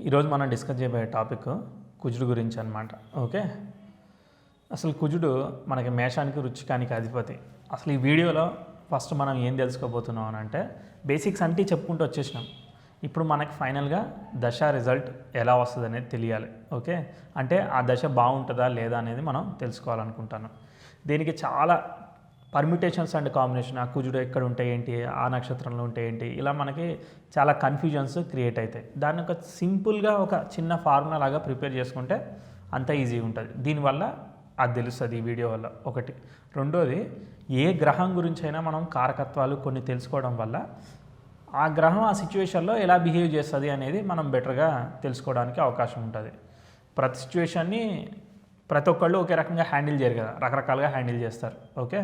ఈరోజు మనం డిస్కస్ చేయబోయే టాపిక్ కుజుడు గురించి అనమాట. ఓకే, అసలు కుజుడు మనకి మేషానికి వృచ్చికానికి అధిపతి. అసలు ఈ వీడియోలో ఫస్ట్ మనం ఏం తెలుసుకోబోతున్నాం అని అంటే బేసిక్స్ అంటే చెప్పుకుంటూ వచ్చేసినాం. ఇప్పుడు మనకి ఫైనల్గా దశ రిజల్ట్ ఎలా వస్తుంది అనేది తెలియాలి. ఓకే, అంటే ఆ దశ బాగుంటుందా లేదా అనేది మనం తెలుసుకోవాలనుకుంటాను. దీనికి చాలా పర్మిటేషన్స్ అండ్ కాంబినేషన్, ఆ కుజుడు ఎక్కడ ఉంటే ఏంటి, ఆ నక్షత్రంలో ఉంటే ఏంటి, ఇలా మనకి చాలా కన్ఫ్యూజన్స్ క్రియేట్ అవుతాయి. దాన్ని ఒక సింపుల్గా ఒక చిన్న ఫార్ములా లాగా ప్రిపేర్ చేసుకుంటే అంత ఈజీగా ఉంటుంది. దీనివల్ల అది తెలుస్తుంది ఈ వీడియో వల్ల. ఒకటి. రెండోది, ఏ గ్రహం గురించి అయినా మనం కారకత్వాలు కొన్ని తెలుసుకోవడం వల్ల ఆ గ్రహం ఆ సిచ్యువేషన్లో ఎలా బిహేవ్ చేస్తుంది అనేది మనం బెటర్గా తెలుసుకోవడానికి అవకాశం ఉంటుంది. ప్రతి సిచ్యువేషన్ని ప్రతి ఒక్కళ్ళు ఒకే రకంగా హ్యాండిల్ చేయరు కదా, రకరకాలుగా హ్యాండిల్ చేస్తారు. ఓకే,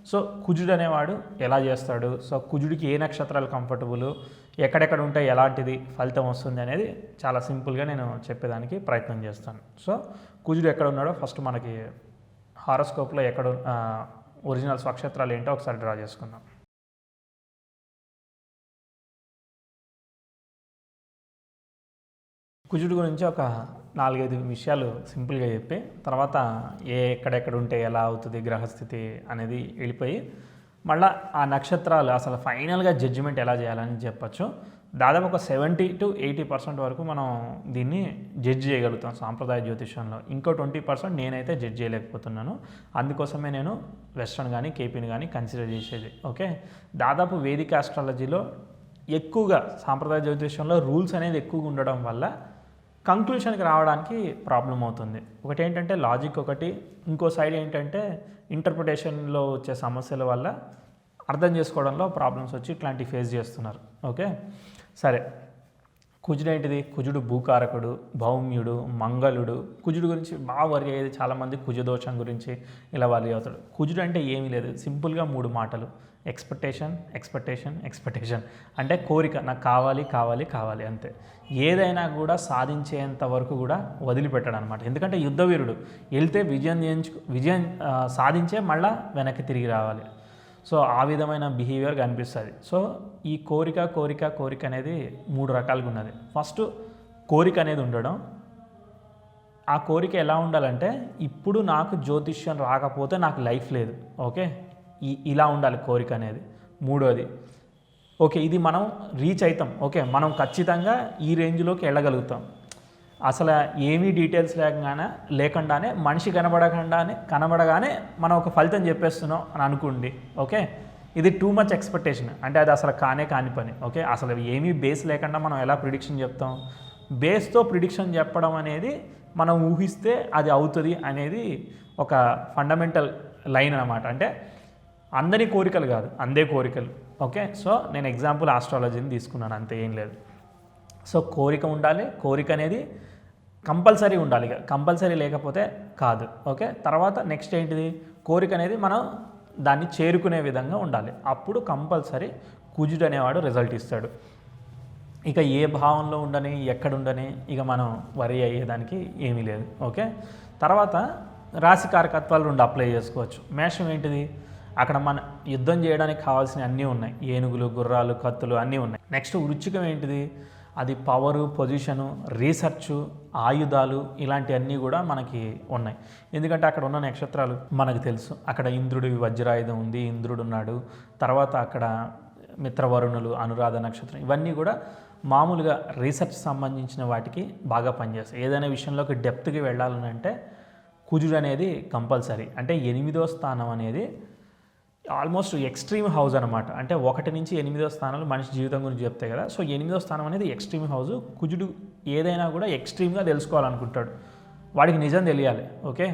సో కుజుడు అనేవాడు ఎలా చేస్తాడు, సో కుజుడికి ఏ నక్షత్రాలు కంఫర్టబుల్, ఎక్కడెక్కడ ఉంటే ఎలాంటిది ఫలితం వస్తుంది అనేది చాలా సింపుల్గా నేను చెప్పేదానికి ప్రయత్నం చేస్తాను. సో కుజుడు ఎక్కడ ఉన్నాడో ఫస్ట్ మనకి హారోస్కోప్లో ఎక్కడ ఒరిజినల్ స్వక్షేత్రాలు ఏంటో ఒకసారి డ్రా చేసుకుందాం. కుజుడు గురించి ఒక 4-5 విషయాలు సింపుల్గా చెప్పి తర్వాత ఎక్కడెక్కడ ఉంటే ఎలా అవుతుంది గ్రహస్థితి అనేది వెళ్ళిపోయి మళ్ళీ ఆ నక్షత్రాలు అసలు ఫైనల్గా జడ్జిమెంట్ ఎలా చేయాలని చెప్పచ్చు. దాదాపు ఒక 70-80% వరకు మనం దీన్ని జడ్జ్ చేయగలుగుతాం సాంప్రదాయ జ్యోతిష్యంలో. ఇంకో 20% నేనైతే జడ్జ్ చేయలేకపోతున్నాను. అందుకోసమే నేను వెస్ట్రన్ కానీ కేపీని కానీ కన్సిడర్ చేసేది. ఓకే, దాదాపు వేదిక ఆస్ట్రాలజీలో ఎక్కువగా సాంప్రదాయ జ్యోతిష్యంలో రూల్స్ అనేది ఎక్కువగా ఉండడం వల్ల కంక్లూషన్కి రావడానికి ప్రాబ్లం అవుతుంది. ఒకటి ఏంటంటే లాజిక్, ఒకటి ఇంకో సైడ్ ఏంటంటే ఇంటర్ప్రిటేషన్లో వచ్చే సమస్యల వల్ల అర్థం చేసుకోవడంలో ప్రాబ్లమ్స్ వచ్చి ఇట్లాంటివి ఫేస్ చేస్తున్నారు. ఓకే, సరే. కుజుడు ఏంటిది? కుజుడు భూకారకుడు, భౌమ్యుడు, మంగళుడు. కుజుడు గురించి బాగా వరి అయ్యేది చాలామంది కుజదోషం గురించి ఇలా వరి అవుతాడు. కుజుడు అంటే ఏమీ లేదు, సింపుల్గా 3 మాటలు: ఎక్స్పెక్టేషన్, ఎక్స్పెక్టేషన్, ఎక్స్పెక్టేషన్. అంటే కోరిక, నాకు కావాలి కావాలి కావాలి, అంతే. ఏదైనా కూడా సాధించేంత వరకు కూడా వదిలిపెట్టాడు అనమాట. ఎందుకంటే యుద్ధవీరుడు, వెళ్తే విజయం సాధించే మళ్ళీ వెనక్కి తిరిగి రావాలి. సో ఆ విధమైన బిహేవియర్ కనిపిస్తుంది. సో ఈ కోరిక కోరిక కోరిక అనేది 3 రకాలుగా ఉన్నది. ఫస్ట్ కోరిక అనేది ఉండడం. ఆ కోరిక ఎలా ఉండాలంటే, ఇప్పుడు నాకు జ్యోతిష్యం రాకపోతే నాకు లైఫ్ లేదు. ఓకే, ఇలా ఉండాలి కోరిక అనేది. మూడోది, ఓకే ఇది మనం రీచ్ అవుతాం, ఓకే మనం ఖచ్చితంగా ఈ రేంజ్లోకి వెళ్ళగలుగుతాం. అసలు ఏమీ డీటెయిల్స్ లేకుండానే మనిషి కనబడగానే మనం ఒక ఫలితం చెప్పేస్తున్నాం అని అనుకోండి. ఓకే, ఇది టూ మచ్ ఎక్స్పెక్టేషన్, అంటే అది అసలు కాని పని. ఓకే, అసలు ఏమీ బేస్ లేకుండా మనం ఎలా ప్రిడిక్షన్ చెప్తాం? బేస్తో ప్రిడిక్షన్ చెప్పడం అనేది మనం ఊహిస్తే అది అవుతుంది అనేది ఒక ఫండమెంటల్ లైన్ అన్నమాట. అంటే అందరి కోరికలు కాదు, అందే కోరికలు. ఓకే, సో నేను ఎగ్జాంపుల్ ఆస్ట్రాలజీని తీసుకున్నాను, అంతే, ఏం లేదు. సో కోరిక ఉండాలి, కోరిక అనేది కంపల్సరీ ఉండాలి, కంపల్సరీ లేకపోతే కాదు. ఓకే, తర్వాత నెక్స్ట్ ఏంటిది? కోరిక అనేది మనం దాన్ని చేరుకునే విధంగా ఉండాలి. అప్పుడు కంపల్సరీ కుజుడు అనేవాడు రిజల్ట్ ఇస్తాడు. ఇక ఏ భావంలో ఉండని, ఎక్కడ ఉండని ఇక మనం వరి అయ్యేదానికి ఏమీ లేదు. ఓకే, తర్వాత రాశి కారకత్వాలు 2 అప్లై చేసుకోవచ్చు. మేషం ఏంటిది? అక్కడ మన యుద్ధం చేయడానికి కావాల్సిన అన్నీ ఉన్నాయి, ఏనుగులు, గుర్రాలు, కత్తులు అన్నీ ఉన్నాయి. నెక్స్ట్ వృచ్చికం ఏంటిది? అది పవరు, పొజిషను, రీసెర్చు, ఆయుధాలు, ఇలాంటివన్నీ కూడా మనకి ఉన్నాయి. ఎందుకంటే అక్కడ ఉన్న నక్షత్రాలు మనకు తెలుసు. అక్కడ ఇంద్రుడి వజ్రాయుధం ఉంది, ఇంద్రుడు ఉన్నాడు. తర్వాత అక్కడ మిత్రవరుణులు, అనురాధ నక్షత్రం, ఇవన్నీ కూడా మామూలుగా రీసెర్చ్ సంబంధించిన వాటికి బాగా పనిచేస్తాయి. ఏదైనా విషయంలోకి డెప్త్కి వెళ్ళాలని అంటే కుజుడు అనేది కంపల్సరీ. అంటే 8వ స్థానం అనేది ఆల్మోస్ట్ ఎక్స్ట్రీమ్ హౌస్ అనమాట. అంటే 1 నుంచి 8వ స్థానాలు మనిషి జీవితం గురించి చెప్తాయి కదా. సో 8వ స్థానం అనేది ఎక్స్ట్రీమ్ హౌస్. కుజుడు ఏదైనా కూడా ఎక్స్ట్రీమ్గా తెలుసుకోవాలనుకుంటాడు, వాడికి నిజం తెలియాలి. ఓకే,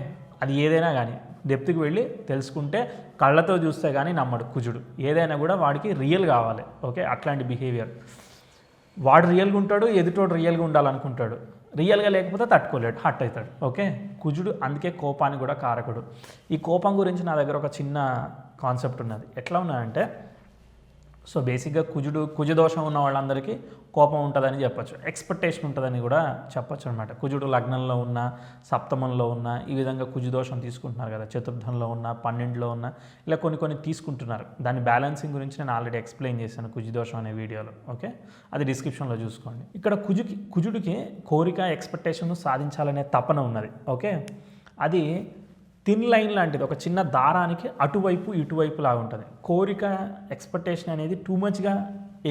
అది ఏదైనా కానీ డెప్త్కి వెళ్ళి తెలుసుకుంటే కళ్ళతో చూస్తే కానీ నమ్మడు కుజుడు. ఏదైనా కూడా వాడికి రియల్ కావాలి. ఓకే, అట్లాంటి బిహేవియర్. వాడు రియల్గా ఉంటాడు, ఎదుటోడు రియల్గా ఉండాలనుకుంటాడు. రియల్గా లేకపోతే తట్టుకోలేడు, హట్ అవుతాడు. ఓకే, కుజుడు అందుకే కోపానికి కూడా కారకుడు. ఈ కోపం గురించి నా దగ్గర ఒక చిన్న కాన్సెప్ట్ ఉన్నది. ఎట్లా ఉన్నదంటే, సో బేసిక్గా కుజదోషం ఉన్న వాళ్ళందరికీ కోపం ఉంటుందని చెప్పొచ్చు, ఎక్స్పెక్టేషన్ ఉంటుందని కూడా చెప్పొచ్చు అనమాట. కుజుడు లగ్నంలో ఉన్న, సప్తమంలో ఉన్న, ఈ విధంగా కుజదోషం తీసుకుంటున్నారు కదా, చతుర్థంలో ఉన్న, 12లో ఉన్న, ఇలా కొన్ని తీసుకుంటున్నారు. దాని బ్యాలెన్సింగ్ గురించి నేను ఆల్రెడీ ఎక్స్ప్లెయిన్ చేశాను కుజదోషం అనే వీడియోలో. ఓకే, అది డిస్క్రిప్షన్లో చూసుకోండి. ఇక్కడ కుజుడికి కోరిక, ఎక్స్పెక్టేషన్ సాధించాలనే తపన ఉన్నది. ఓకే, అది థిన్ లైన్ లాంటిది, ఒక చిన్న దారానికి అటువైపు ఇటువైపు లాగా ఉంటుంది. కోరిక, ఎక్స్పెక్టేషన్ అనేది టూ మచ్గా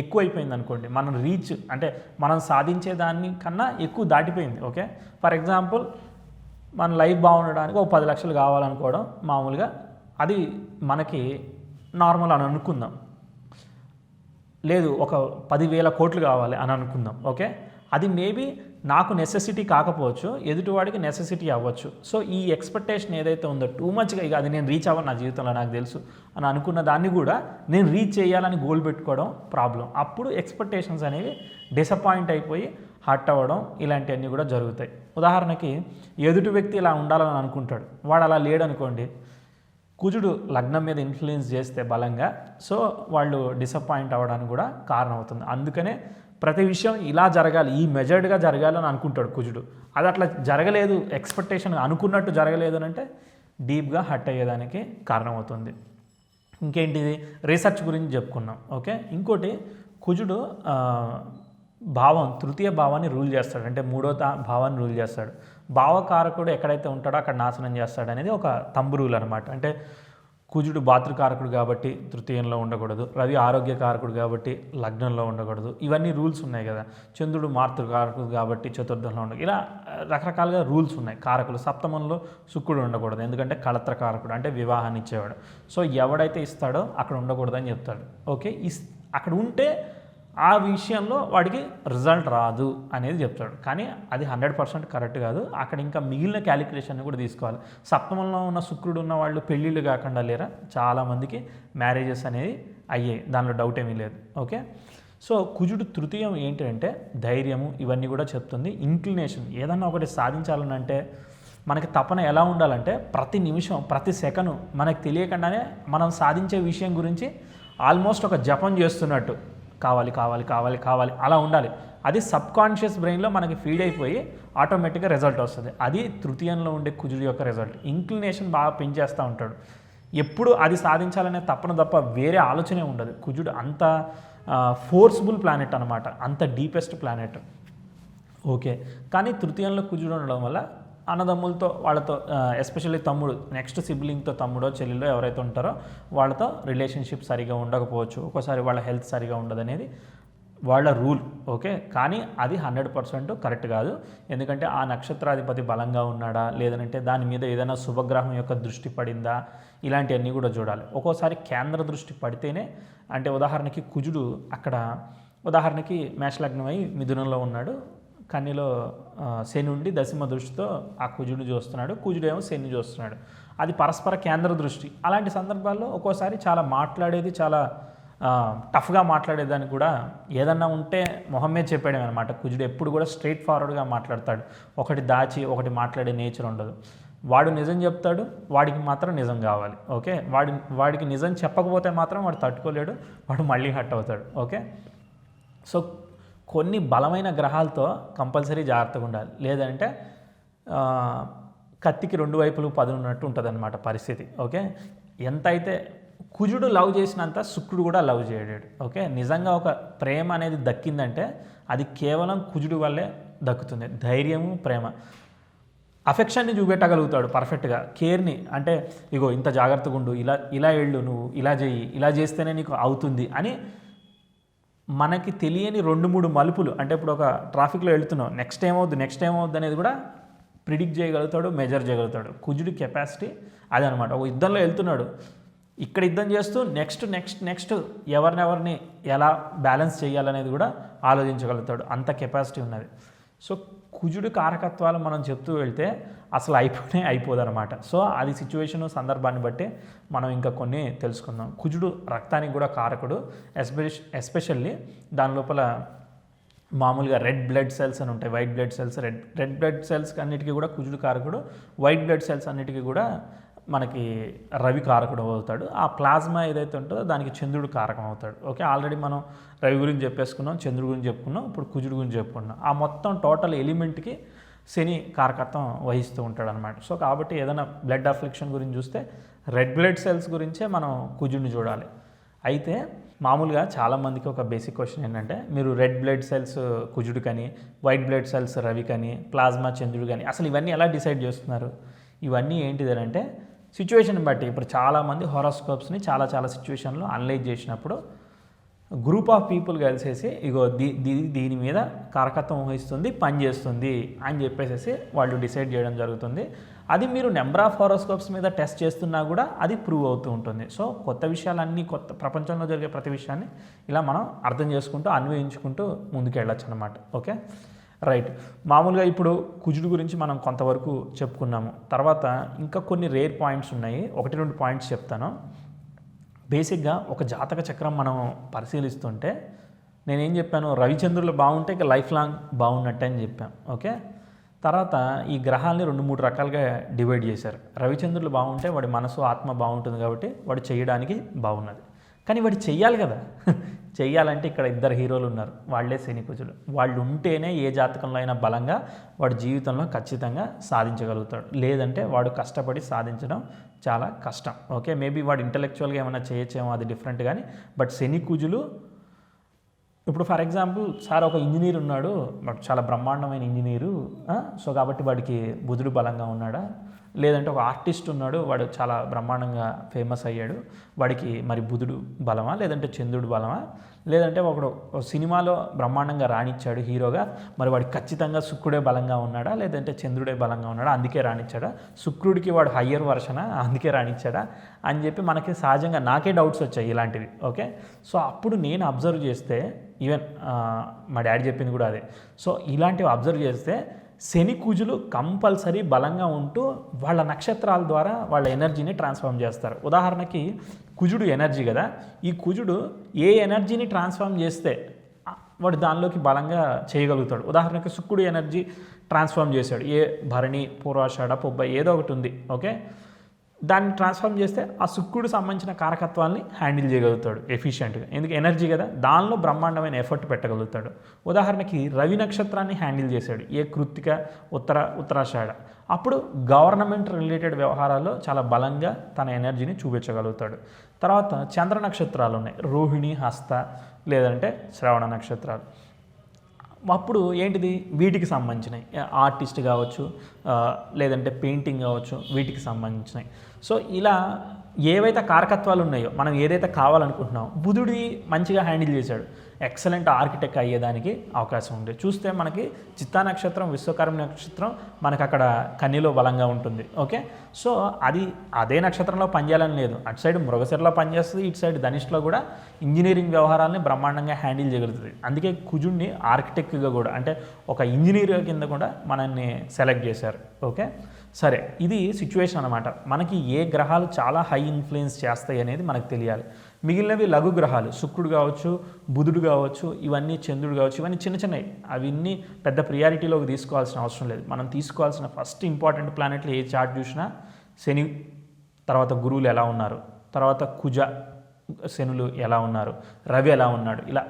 ఎక్కువైపోయింది అనుకోండి, మనం రీచ్ అంటే మనం సాధించే దాని కన్నా ఎక్కువ దాటిపోయింది. ఓకే, ఫర్ ఎగ్జాంపుల్ మన లైఫ్ బాగుండడానికి ఒక 10 లక్షలు కావాలనుకోవడం మామూలుగా, అది మనకి నార్మల్ అని అనుకుందాం. లేదు, ఒక 10,000 కోట్లు కావాలి అని అనుకుందాం. ఓకే, అది మేబీ నాకు నెసెసిటీ కాకపోవచ్చు, ఎదుటివాడికి నెసెసిటీ అవ్వచ్చు. సో ఈ ఎక్స్పెక్టేషన్ ఏదైతే ఉందో టూ మచ్గా, ఇక అది నేను రీచ్ అవ్వను నా జీవితంలో నాకు తెలుసు అని అనుకున్న దాన్ని కూడా నేను రీచ్ చేయాలని గోల్ పెట్టుకోవడం ప్రాబ్లం. అప్పుడు ఎక్స్పెక్టేషన్స్ అనేవి డిసప్పాయింట్ అయిపోయి హర్ట్ అవ్వడం, ఇలాంటివన్నీ కూడా జరుగుతాయి. ఉదాహరణకి ఎదుటి వ్యక్తి ఇలా ఉండాలని అనుకుంటాడు, వాడు అలా లేడనుకోండి, కుజుడు లగ్నం మీద ఇన్ఫ్లుయెన్స్ చేస్తే బలంగా, సో వాళ్ళు డిసప్పాయింట్ అవ్వడానికి కూడా కారణం అవుతుంది. అందుకనే ప్రతి విషయం ఇలా జరగాలి, ఈ మెజర్డ్గా జరగాలని అనుకుంటాడు కుజుడు. అది అట్లా జరగలేదు, ఎక్స్పెక్టేషన్ అనుకున్నట్టు జరగలేదు అని అంటే డీప్గా హర్ట్ అయ్యేదానికి కారణమవుతుంది. ఇంకేంటిది, రీసెర్చ్ గురించి చెప్పుకున్నాం. ఓకే, ఇంకోటి కుజుడు భావం, తృతీయ భావాన్ని రూల్ చేస్తాడు, అంటే మూడో భావాన్ని రూల్ చేస్తాడు. భావకారకుడు ఎక్కడైతే ఉంటాడో అక్కడ నాశనం చేస్తాడు అనేది ఒక తంబు రూల్ అనమాట. అంటే కుజుడు భాతృకారకుడు కాబట్టి తృతీయంలో ఉండకూడదు, రవి ఆరోగ్యకారకుడు కాబట్టి లగ్నంలో ఉండకూడదు, ఇవన్నీ రూల్స్ ఉన్నాయి కదా. చంద్రుడు మాతృకారకుడు కాబట్టి చతుర్థంలో ఉండదు, ఇలా రకరకాలుగా రూల్స్ ఉన్నాయి. కారకులు సప్తమంలో శుక్రుడు ఉండకూడదు, ఎందుకంటే కళత్రకారకుడు అంటే వివాహాన్ని ఇచ్చేవాడు. సో ఎవడైతే ఇస్తాడో అక్కడ ఉండకూడదని చెప్తాడు. ఓకే, అక్కడ ఉంటే ఆ విషయంలో వాడికి రిజల్ట్ రాదు అనేది చెప్తాడు. కానీ అది 100% కరెక్ట్ కాదు. అక్కడ ఇంకా మిగిలిన క్యాలిక్యులేషన్ కూడా తీసుకోవాలి. సప్తమంలో ఉన్న శుక్రుడు ఉన్న వాళ్ళు పెళ్ళిళ్ళు కాకుండా లేరా, చాలామందికి మ్యారేజెస్ అనేవి అయ్యాయి, దానిలో డౌట్ ఏమీ లేదు. ఓకే, సో కుజుడు తృతీయం ఏంటంటే ధైర్యము, ఇవన్నీ కూడా చెప్తుంది. ఇంక్లినేషన్, ఏదన్నా ఒకటి సాధించాలనంటే మనకి తపన ఎలా ఉండాలంటే ప్రతి నిమిషం, ప్రతి సెకను మనకు తెలియకుండానే మనం సాధించే విషయం గురించి ఆల్మోస్ట్ ఒక జపం చేస్తున్నట్టు, కావాలి కావాలి కావాలి కావాలి అలా ఉండాలి. అది సబ్కాన్షియస్ బ్రెయిన్లో మనకి ఫీడ్ అయిపోయి ఆటోమేటిక్గా రిజల్ట్ వస్తుంది. అది తృతీయంలో ఉండే కుజుడు యొక్క రిజల్ట్. ఇంక్లినేషన్ బాగా పెంచేస్తూ ఉంటాడు, ఎప్పుడు అది సాధించాలనే తప్పన తప్ప వేరే ఆలోచనే ఉండదు. కుజుడు అంత ఫోర్స్ఫుల్ ప్లానెట్ అనమాట, అంత డీపెస్ట్ ప్లానెట్. ఓకే, కానీ తృతీయంలో కుజుడు ఉండడం వల్ల అన్నదమ్ములతో, వాళ్ళతో, ఎస్పెషల్లీ తమ్ముడు, నెక్స్ట్ సిబ్లింగ్తో, తమ్ముడో చెల్లెలో ఎవరైతే ఉంటారో వాళ్ళతో రిలేషన్షిప్ సరిగా ఉండకపోవచ్చు, ఒక్కోసారి వాళ్ళ హెల్త్ సరిగా ఉండదనేది వాళ్ళ రూల్. ఓకే, కానీ అది 100% కరెక్ట్ కాదు. ఎందుకంటే ఆ నక్షత్రాధిపతి బలంగా ఉన్నాడా, లేదంటే దాని మీద ఏదైనా శుభగ్రహం యొక్క దృష్టి పడిందా, ఇలాంటివన్నీ కూడా చూడాలి. ఒక్కోసారి కేంద్ర దృష్టి పడితేనే, అంటే ఉదాహరణకి కుజుడు అక్కడ, ఉదాహరణకి మేషలగ్నమై మిథునంలో ఉన్నాడు, కన్యలో శని ఉండి దశమ దృష్టితో ఆ కుజుడు చూస్తున్నాడు, కుజుడు ఏమో శని చూస్తున్నాడు, అది పరస్పర కేంద్ర దృష్టి. అలాంటి సందర్భాల్లో ఒక్కోసారి చాలా మాట్లాడేది, చాలా టఫ్గా మాట్లాడేదానికి కూడా ఏదన్నా ఉంటే మొహమ్మే చెప్పాడు అనమాట. కుజుడు ఎప్పుడు కూడా స్ట్రైట్ ఫార్వర్డ్గా మాట్లాడతాడు, ఒకటి దాచి ఒకటి మాట్లాడే నేచర్ ఉండదు. వాడు నిజం చెప్తాడు, వాడికి మాత్రం నిజం కావాలి. ఓకే, వాడికి నిజం చెప్పకపోతే మాత్రం వాడు తట్టుకోలేడు, వాడు మళ్ళీ హట్ అవుతాడు. ఓకే, సో కొన్ని బలమైన గ్రహాలతో కంపల్సరీ జాగ్రత్తగా ఉండాలి, లేదంటే కత్తికి 2 వైపులు 10 ఉన్నట్టు ఉంటుంది అన్నమాట పరిస్థితి. ఓకే, ఎంతైతే కుజుడు లవ్ చేసినంత శుక్రుడు కూడా లవ్ చేయడాడు. ఓకే, నిజంగా ఒక ప్రేమ అనేది దక్కిందంటే అది కేవలం కుజుడు వల్లే దక్కుతుంది. ధైర్యము, ప్రేమ, అఫెక్షన్ని చూపెట్టగలుగుతాడు పర్ఫెక్ట్గా, కేర్ని, అంటే ఇగో ఇంత జాగ్రత్తగా ఉండు, ఇలా వెళ్ళు, నువ్వు ఇలా చేయి, ఇలా చేస్తేనే నీకు అవుతుంది అని మనకి తెలియని 2-3 మలుపులు, అంటే ఇప్పుడు ఒక ట్రాఫిక్లో వెళ్తున్నావు, నెక్స్ట్ ఏమవుద్ది అనేది కూడా ప్రిడిక్ట్ చేయగలుగుతాడు, మెజర్ చేయగలుగుతాడు. కుజుడి కెపాసిటీ అదనమాట. ఒక యుద్ధంలో వెళ్తున్నాడు, ఇక్కడ యుద్ధం చేస్తూ నెక్స్ట్ ఎవరినెవరిని ఎలా బ్యాలెన్స్ చేయాలనేది కూడా ఆలోచించగలుగుతాడు, అంత కెపాసిటీ ఉన్నది. సో కుజుడి కారకత్వాలు మనం చెప్తూ వెళ్తే అసలు అయిపోదన్నమాట. సో అది సిచ్యువేషన్, సందర్భాన్ని బట్టి మనం ఇంకా కొన్ని తెలుసుకుందాం. కుజుడు రక్తానికి కూడా కారకుడు, ఎస్పెషల్లీ దాని లోపల మామూలుగా రెడ్ బ్లడ్ సెల్స్ అని ఉంటాయి, white blood cells. Red blood cells అన్నిటికీ కూడా కుజుడు కారకుడు, వైట్ బ్లడ్ సెల్స్ అన్నిటికీ కూడా మనకి రవి కారకుడు అవుతాడు. ఆ ప్లాజ్మా ఏదైతే ఉంటుందో దానికి చంద్రుడు కారకం అవుతాడు. ఓకే, ఆల్రెడీ మనం రవి గురించి చెప్పేసుకున్నాం, చంద్రుడి గురించి చెప్పుకున్నాం, ఇప్పుడు కుజుడు గురించి చెప్పుకున్నాం. ఆ మొత్తం టోటల్ ఎలిమెంట్కి శని కారకత్వం వహిస్తూ ఉంటాడు అనమాట. సో కాబట్టి ఏదైనా బ్లడ్ అఫ్లిక్షన్ గురించి చూస్తే రెడ్ బ్లడ్ సెల్స్ గురించే మనం కుజుడిని చూడాలి. అయితే మామూలుగా చాలామందికి ఒక బేసిక్ క్వశ్చన్ ఏంటంటే, మీరు రెడ్ బ్లడ్ సెల్స్ కుజుడు కానీ, వైట్ బ్లడ్ సెల్స్ రవి కానీ, ప్లాజ్మా చంద్రుడు కానీ, అసలు ఇవన్నీ ఎలా డిసైడ్ చేస్తున్నారు? ఇవన్నీ ఏంటిదంటే సిచ్యువేషన్ బట్టి. ఇప్పుడు చాలామంది హారోస్కోప్స్ని చాలా సిచ్యువేషన్లో అనలైజ్ చేసినప్పుడు గ్రూప్ ఆఫ్ పీపుల్ కలిసేసి ఇగో దీని మీద కారకత్వం వహిస్తుంది, పనిచేస్తుంది అని చెప్పేసి వాళ్ళు డిసైడ్ చేయడం జరుగుతుంది. అది మీరు నెంబర్ ఆఫ్ హారోస్కోప్స్ మీద టెస్ట్ చేస్తున్నా కూడా అది ప్రూవ్ అవుతూ ఉంటుంది. సో కొత్త విషయాలన్నీ, కొత్త ప్రపంచంలో జరిగే ప్రతి విషయాన్ని ఇలా మనం అర్థం చేసుకుంటూ అన్వయించుకుంటూ ముందుకెళ్ళచ్చు అనమాట. Okay, right. మామూలుగా ఇప్పుడు కుజుడు గురించి మనం కొంతవరకు చెప్పుకున్నాము. తర్వాత ఇంకా కొన్ని రేర్ పాయింట్స్ ఉన్నాయి, 1-2 పాయింట్స్ చెప్తాను. బేసిక్గా ఒక జాతక చక్రం మనం పరిశీలిస్తుంటే నేనేం చెప్పాను, రవిచంద్రులు బాగుంటే ఇక లైఫ్ లాంగ్ బాగున్నట్టే అని చెప్పాను. ఓకే, తర్వాత ఈ గ్రహాలని 2-3 రకాలుగా డివైడ్ చేశారు. రవిచంద్రులు బాగుంటే వాడి మనసు ఆత్మ బాగుంటుంది కాబట్టి వాడు చేయడానికి బాగున్నది. కానీ వాడు చెయ్యాలి కదా, చెయ్యాలంటే ఇక్కడ 2 హీరోలు ఉన్నారు, వాళ్ళే శని కుజులు. వాళ్ళు ఉంటేనే ఏ జాతకంలో అయినా బలంగా వాడి జీవితంలో ఖచ్చితంగా సాధించగలుగుతాడు. లేదంటే వాడు కష్టపడి సాధించడం చాలా కష్టం. ఓకే, మేబీ వాడు ఇంటలెక్చువల్గా ఏమైనా చేయొచ్చేమో, అది డిఫరెంట్. కానీ బట్ శని కుజులు, ఇప్పుడు ఫర్ ఎగ్జాంపుల్ సార్ ఒక ఇంజనీర్ ఉన్నాడు, బట్ చాలా బ్రహ్మాండమైన ఇంజనీరు, సో కాబట్టి వాడికి బుధుడు బలంగా ఉన్నాడా? లేదంటే ఒక ఆర్టిస్ట్ ఉన్నాడు, వాడు చాలా బ్రహ్మాండంగా ఫేమస్ అయ్యాడు, వాడికి మరి బుధుడు బలమా లేదంటే చంద్రుడు బలమా? లేదంటే ఒకడు సినిమాలో బ్రహ్మాండంగా రాణించాడు హీరోగా, మరి వాడికి ఖచ్చితంగా శుక్రుడే బలంగా ఉన్నాడా లేదంటే చంద్రుడే బలంగా ఉన్నాడా, అందుకే రాణించాడా? శుక్రుడికి వాడు హయ్యర్ వర్షనా, అందుకే రాణించాడా అని చెప్పి మనకి సహజంగా నాకే డౌట్స్ వచ్చాయి ఇలాంటివి. ఓకే, సో అప్పుడు నేను అబ్జర్వ్ చేస్తే, ఈవెన్ మా డాడీ చెప్పింది కూడా అదే. సో ఇలాంటివి అబ్జర్వ్ చేస్తే శని కుజులు కంపల్సరీ బలంగా ఉంటూ వాళ్ళ నక్షత్రాల ద్వారా వాళ్ళ ఎనర్జీని ట్రాన్స్ఫార్మ్ చేస్తారు. ఉదాహరణకి కుజుడు ఎనర్జీ కదా, ఈ కుజుడు ఏ ఎనర్జీని ట్రాన్స్ఫార్మ్ చేస్తే వాడు దానిలోకి బలంగా చేయగలుగుతాడు. ఉదాహరణకి శుక్రుడు ఎనర్జీ ట్రాన్స్ఫార్మ్ చేశాడు, ఏ భరణి, పూర్వాషాఢ, పొబ్బ ఏదో ఒకటి ఉంది. ఓకే, దాన్ని ట్రాన్స్ఫార్మ్ చేస్తే ఆ శుక్రుడు సంబంధించిన కారకత్వాన్ని హ్యాండిల్ చేయగలుగుతాడు ఎఫిషియెంట్గా, ఎందుకు ఎనర్జీ కదా, దానిలో బ్రహ్మాండమైన ఎఫర్ట్ పెట్టగలుగుతాడు. ఉదాహరణకి రవి నక్షత్రాన్ని హ్యాండిల్ చేశాడు, ఏ కృత్తిక, ఉత్తరాషాఢ, అప్పుడు గవర్నమెంట్ రిలేటెడ్ వ్యవహారాల్లో చాలా బలంగా తన ఎనర్జీని చూపించగలుగుతాడు. తర్వాత చంద్ర నక్షత్రాలు ఉన్నాయి, రోహిణి, హస్త లేదంటే శ్రవణ నక్షత్రాలు. అప్పుడు ఏంటిది, వీటికి సంబంధించినవి, ఆర్టిస్ట్ కావచ్చు లేదంటే పెయింటింగ్ కావచ్చు, వీటికి సంబంధించినవి. సో ఇలా ఏవైతే కారకత్వాలు ఉన్నాయో, మనం ఏదైతే కావాలనుకుంటున్నామో, బుధుడి మంచిగా హ్యాండిల్ చేశాడు, ఎక్సలెంట్ ఆర్కిటెక్ట్ అయ్యేదానికి అవకాశం ఉంది. చూస్తే మనకి చిత్తా నక్షత్రం, విశ్వకర్మ నక్షత్రం మనకు అక్కడ కన్యలో బలంగా ఉంటుంది. ఓకే, సో అదే నక్షత్రంలో పనిచేయాలని లేదు, అటు సైడ్ మృగశిరలో పనిచేస్తుంది, ఇటు సైడ్ ధనిష్లో కూడా ఇంజనీరింగ్ వ్యవహారాలని బ్రహ్మాండంగా హ్యాండిల్ చేయగలుగుతుంది. అందుకే కుజుడిని ఆర్కిటెక్ట్గా కూడా, అంటే ఒక ఇంజనీర్ కింద కూడా మనల్ని సెలెక్ట్ చేశారు. ఓకే, సరే, ఇది సిచ్యువేషన్ అనమాట. మనకి ఏ గ్రహాలు చాలా హై ఇన్ఫ్లుయెన్స్ చేస్తాయి అనేది మనకు తెలియాలి. మిగిలినవి లఘు గ్రహాలు, శుక్రుడు కావచ్చు, బుధుడు కావచ్చు, ఇవన్నీ చంద్రుడు కావచ్చు, ఇవన్నీ చిన్నవి, అవన్నీ పెద్ద ప్రియారిటీలోకి తీసుకోవాల్సిన అవసరం లేదు. మనం తీసుకోవాల్సిన ఫస్ట్ ఇంపార్టెంట్ ప్లానెట్లు ఏ చార్ట్ చూసినా శని, తర్వాత గురువులు ఎలా ఉన్నారు, తర్వాత కుజ శనులు ఎలా ఉన్నారు, రవి ఎలా ఉన్నాడు, ఇలా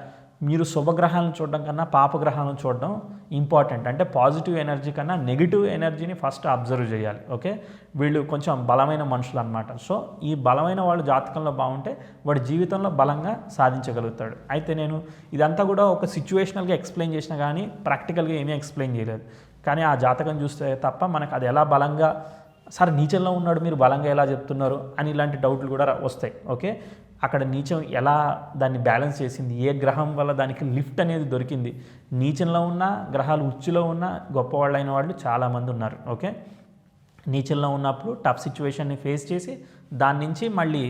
మీరు శుభగ్రహాలను చూడడం కన్నా పాపగ్రహాలను చూడడం ఇంపార్టెంట్. అంటే పాజిటివ్ ఎనర్జీ కన్నా నెగిటివ్ ఎనర్జీని ఫస్ట్ అబ్జర్వ్ చేయాలి. ఓకే, వీళ్ళు కొంచెం బలమైన మనుషులు అనమాట. సో ఈ బలమైన వాళ్ళు జాతకంలో బాగుంటే వాడి జీవితంలో బలంగా సాధించగలుగుతాడు. అయితే నేను ఇదంతా కూడా ఒక సిచ్యువేషనల్గా ఎక్స్ప్లెయిన్ చేసినా కానీ ప్రాక్టికల్గా ఏమీ ఎక్స్ప్లెయిన్ చేయలేదు. కానీ ఆ జాతకం చూస్తే తప్ప మనకు అది ఎలా బలంగా, సార్ నీచంలో ఉన్నాడు మీరు బలంగా ఎలా చెప్తున్నారు అని ఇలాంటి డౌట్లు కూడా వస్తాయి. ఓకే, అక్కడ నీచం ఎలా దాన్ని బ్యాలెన్స్ చేసింది, ఏ గ్రహం వల్ల దానికి లిఫ్ట్ అనేది దొరికింది. నీచంలో ఉన్న గ్రహాలు ఉచ్చులో ఉన్న గొప్పవాళ్ళైన వాళ్ళు చాలామంది ఉన్నారు. ఓకే, నీచంలో ఉన్నప్పుడు టఫ్ సిచ్యువేషన్ని ఫేస్ చేసి దాని నుంచి మళ్ళీ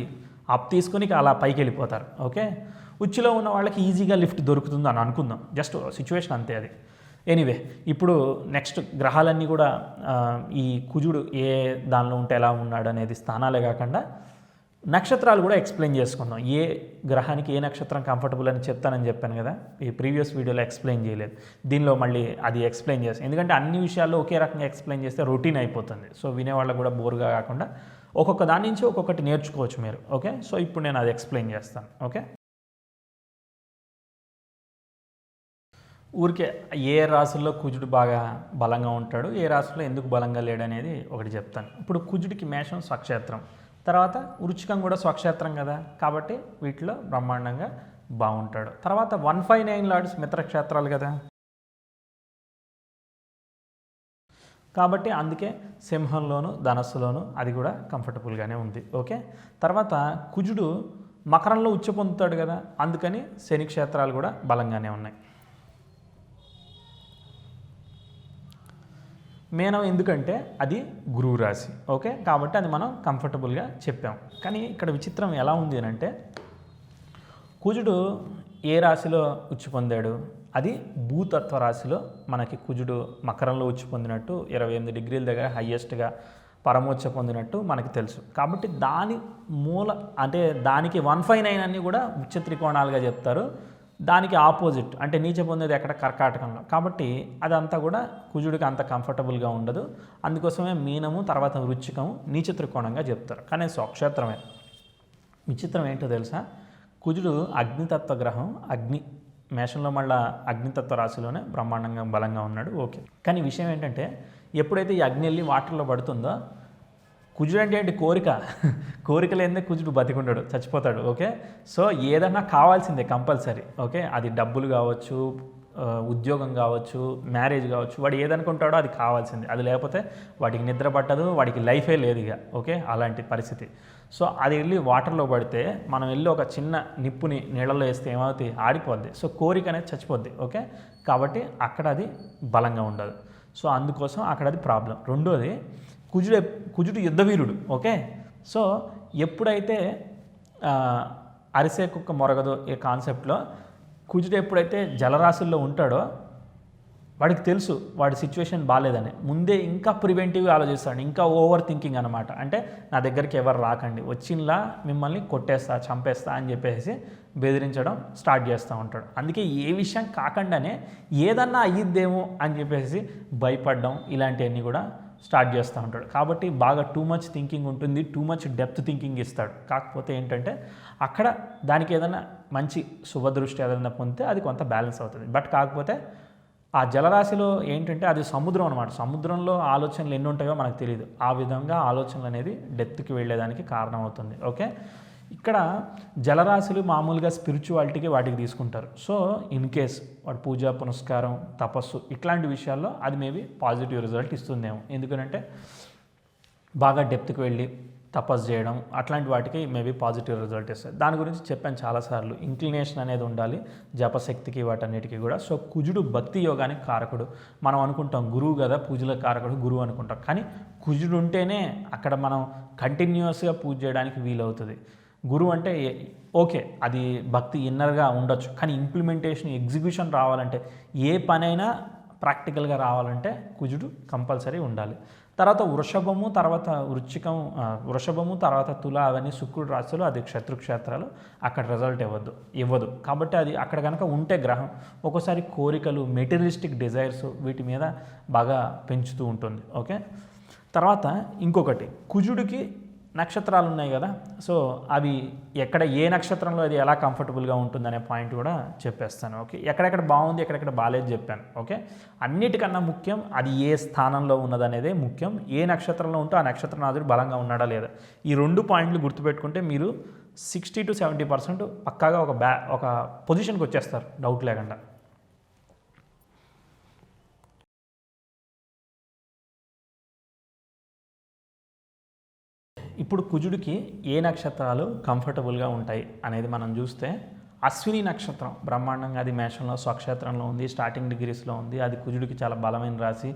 అప్ తీసుకొని అలా పైకి వెళ్ళిపోతారు. ఓకే, ఉచ్చులో ఉన్న వాళ్ళకి ఈజీగా లిఫ్ట్ దొరుకుతుంది అని అనుకుందాం, జస్ట్ సిచ్యువేషన్ అంతే అది. ఎనీవే, ఇప్పుడు నెక్స్ట్ గ్రహాలన్నీ కూడా ఈ కుజుడు ఏ దానిలో ఉంటే ఎలా ఉన్నాడు అనేది స్థానాలే కాకుండా నక్షత్రాలు కూడా ఎక్స్ప్లెయిన్ చేసుకుందాం. ఏ గ్రహానికి ఏ నక్షత్రం కంఫర్టబుల్ అని చెప్తానని చెప్పాను కదా, ఈ ప్రీవియస్ వీడియోలో ఎక్స్ప్లెయిన్ చేయలేదు. దీనిలో మళ్ళీ అది ఎక్స్ప్లెయిన్ చేస్తాను, ఎందుకంటే అన్ని విషయాల్లో ఒకే రకంగా ఎక్స్ప్లెయిన్ చేస్తే రొటీన్ అయిపోతుంది. సో వినేవాళ్ళకు కూడా బోర్గా కాకుండా ఒక్కొక్క దాని నుంచి ఒక్కొక్కటి నేర్చుకోవచ్చు మీరు. ఓకే, సో ఇప్పుడు నేను అది ఎక్స్ప్లెయిన్ చేస్తాను. ఓకే, ఊరికే ఏ రాశుల్లో కుజుడు బాగా బలంగా ఉంటాడు, ఏ రాశిలో ఎందుకు బలంగా లేడనేది ఒకటి చెప్తాను. ఇప్పుడు కుజుడికి మేషం స్వక్షేత్రం, తర్వాత వృచ్చికం కూడా స్వక్షేత్రం కదా, కాబట్టి వీటిలో బ్రహ్మాండంగా బాగుంటాడు. తర్వాత 159 లార్డ్స్ మిత్రక్షేత్రాలు కదా, కాబట్టి అందుకే సింహంలోను ధనస్సులోను అది కూడా కంఫర్టబుల్గానే ఉంది. ఓకే, తర్వాత కుజుడు మకరంలో ఉచ్చ పొందుతాడు కదా, అందుకని శని క్షేత్రాలు కూడా బలంగానే ఉన్నాయి. మేనం ఎందుకంటే అది గురువు రాశి. ఓకే, కాబట్టి అది మనం కంఫర్టబుల్గా చెప్పాం. కానీ ఇక్కడ విచిత్రం ఎలా ఉంది అని అంటే, కుజుడు ఏ రాశిలో ఉచ్చి పొందాడు, అది భూతత్వ రాశిలో మనకి కుజుడు మకరంలో ఉచ్చి పొందినట్టు 28 డిగ్రీల దగ్గర హయ్యెస్ట్గా పరమోచ్చ పొందినట్టు మనకి తెలుసు. కాబట్టి దాని మూల అంటే దానికి 159 అన్నీ కూడా ఉచ్చ త్రికోణాలుగా చెప్తారు. దానికి ఆపోజిట్ అంటే నీచ పొందేది ఎక్కడ కర్కాటకంలో, కాబట్టి అదంతా కూడా కుజుడికి అంత కంఫర్టబుల్గా ఉండదు. అందుకోసమే మీనము తర్వాత వృచ్చికము నీచ త్రికోణంగా చెప్తారు. కానీ స్వక్షేత్రమే. విచిత్రం ఏంటో తెలుసా, కుజుడు అగ్నితత్వ గ్రహం, అగ్ని మేషంలో మళ్ళీ అగ్నితత్వ రాశిలోనే బ్రహ్మాండంగా బలంగా ఉన్నాడు. ఓకే, కానీ విషయం ఏంటంటే ఎప్పుడైతే ఈ అగ్ని వెళ్ళి వాటర్లో పడుతుందో, కుజుడు అంటే ఏంటి, కోరిక లేనిదే కుజుడు బతికుంటాడు, చచ్చిపోతాడు. ఓకే, సో ఏదన్నా కావాల్సిందే కంపల్సరీ. ఓకే, అది డబ్బులు కావచ్చు, ఉద్యోగం కావచ్చు, మ్యారేజ్ కావచ్చు, వాడు ఏదనుకుంటాడో అది కావాల్సిందే. అది లేకపోతే వాడికి నిద్ర పట్టదు, వాడికి లైఫే లేదు ఇక. ఓకే, అలాంటి పరిస్థితి. సో అది వెళ్ళి వాటర్లో పడితే మనం వెళ్ళి ఒక చిన్న నిప్పుని నీళ్ళలో వేస్తే ఏమవుతుంది, ఆడిపోద్ది. సో కోరిక అనేది చచ్చిపోద్ది. ఓకే, కాబట్టి అక్కడ అది బలంగా ఉండదు. సో అందుకోసం అక్కడ అది ప్రాబ్లం. రెండోది, కుజుడు యుద్ధవీరుడు. ఓకే, సో ఎప్పుడైతే అరిసే కుక్క మొరగదో ఈ కాన్సెప్ట్లో కుజుడు ఎప్పుడైతే జలరాశుల్లో ఉంటాడో వాడికి తెలుసు వాడి సిచ్యువేషన్ బాగాలేదని, ముందే ఇంకా ప్రివెంటివ్గా ఆలోచిస్తాడు, ఇంకా ఓవర్ థింకింగ్ అనమాట. అంటే నా దగ్గరికి ఎవరు రాకండి, వచ్చినలా మిమ్మల్ని కొట్టేస్తా, చంపేస్తా అని చెప్పేసి బెదిరించడం స్టార్ట్ చేస్తూ ఉంటాడు. అందుకే ఏ విషయం కాకుండానే ఏదన్నా అయ్యిద్దేమో అని చెప్పేసి భయపడడం ఇలాంటివన్నీ కూడా స్టార్ట్ చేస్తూ ఉంటాడు. కాబట్టి బాగా టూ మచ్ థింకింగ్ ఉంటుంది, టూ మచ్ డెప్త్ థింకింగ్ ఇస్తాడు. కాకపోతే ఏంటంటే అక్కడ దానికి ఏదైనా మంచి శుభదృష్టి ఏదైనా పొందితే అది కొంత బ్యాలెన్స్ అవుతుంది. బట్ కాకపోతే ఆ జలరాశిలో ఏంటంటే అది సముద్రం అనమాట. సముద్రంలో ఆలోచనలు ఎన్ని ఉంటాయో మనకు తెలియదు. ఆ విధంగా ఆలోచనలు అనేది డెప్త్కి వెళ్ళేదానికి కారణం అవుతుంది. ఓకే, ఇక్కడ జలరాశులు మామూలుగా స్పిరిచువాలిటీకి వాటికి తీసుకుంటారు. సో ఇన్ కేస్ వాడు పూజ పునస్కారం తపస్సు ఇట్లాంటి విషయాల్లో అది మేబీ పాజిటివ్ రిజల్ట్ ఇస్తుందేమో. ఎందుకంటే బాగా డెప్త్కి వెళ్ళి తపస్సు చేయడం అట్లాంటి వాటికి మేబీ పాజిటివ్ రిజల్ట్ ఇస్తుంది. దాని గురించి చెప్పాను చాలాసార్లు. ఇంక్లినేషన్ అనేది ఉండాలి జపశక్తికి వాటన్నిటికీ కూడా. సో కుజుడు భక్తి యోగానికి కారకుడు. మనం అనుకుంటాం గురువు కదా పూజలకు కారకుడు గురువు అనుకుంటాం, కానీ కుజుడు ఉంటేనే అక్కడ మనం కంటిన్యూస్గా పూజ చేయడానికి వీలవుతుంది. గురువు అంటే ఓకే అది భక్తి ఇన్నర్గా ఉండొచ్చు, కానీ ఇంప్లిమెంటేషన్ ఎగ్జిక్యూషన్ రావాలంటే ఏ పనైనా ప్రాక్టికల్గా రావాలంటే కుజుడు కంపల్సరీ ఉండాలి. తర్వాత వృషభము తర్వాత వృషభము తర్వాత తుల అవన్నీ శుక్రుడు రాశులు, అది శత్రుక్షేత్రాలు, అక్కడ రిజల్ట్ ఇవ్వదు. కాబట్టి అది అక్కడ కనుక ఉంటే గ్రహం ఒక్కోసారి కోరికలు మెటీరియలిస్టిక్ డిజైర్స్ వీటి మీద బాగా పెంచుతూ ఉంటుంది. ఓకే, తర్వాత ఇంకొకటి కుజుడికి నక్షత్రాలు ఉన్నాయి కదా, సో అవి ఎక్కడ ఏ నక్షత్రంలో అది ఎలా కంఫర్టబుల్గా ఉంటుందనే పాయింట్ కూడా చెప్పేస్తాను. ఓకే, ఎక్కడెక్కడ బాగుంది ఎక్కడెక్కడ బాగాలేదు చెప్పాను. ఓకే, అన్నిటికన్నా ముఖ్యం అది ఏ స్థానంలో ఉన్నదనేదే ముఖ్యం. ఏ నక్షత్రంలో ఉంటే ఆ నక్షత్రనాథుడు బలంగా ఉన్నాడా లేదా, ఈ రెండు పాయింట్లు గుర్తుపెట్టుకుంటే మీరు 60 to 70% పక్కాగా ఒక పొజిషన్కి వచ్చేస్తారు డౌట్ లేకుండా. ఇప్పుడు కుజుడికి ఏ నక్షత్రాలు కంఫర్టబుల్గా ఉంటాయి అనేది మనం చూస్తే, అశ్విని నక్షత్రం బ్రహ్మాండంగా అది మేషంలో స్వక్షేత్రంలో ఉంది, స్టార్టింగ్ డిగ్రీస్లో ఉంది. అది కుజుడికి చాలా బలమైన రాశి,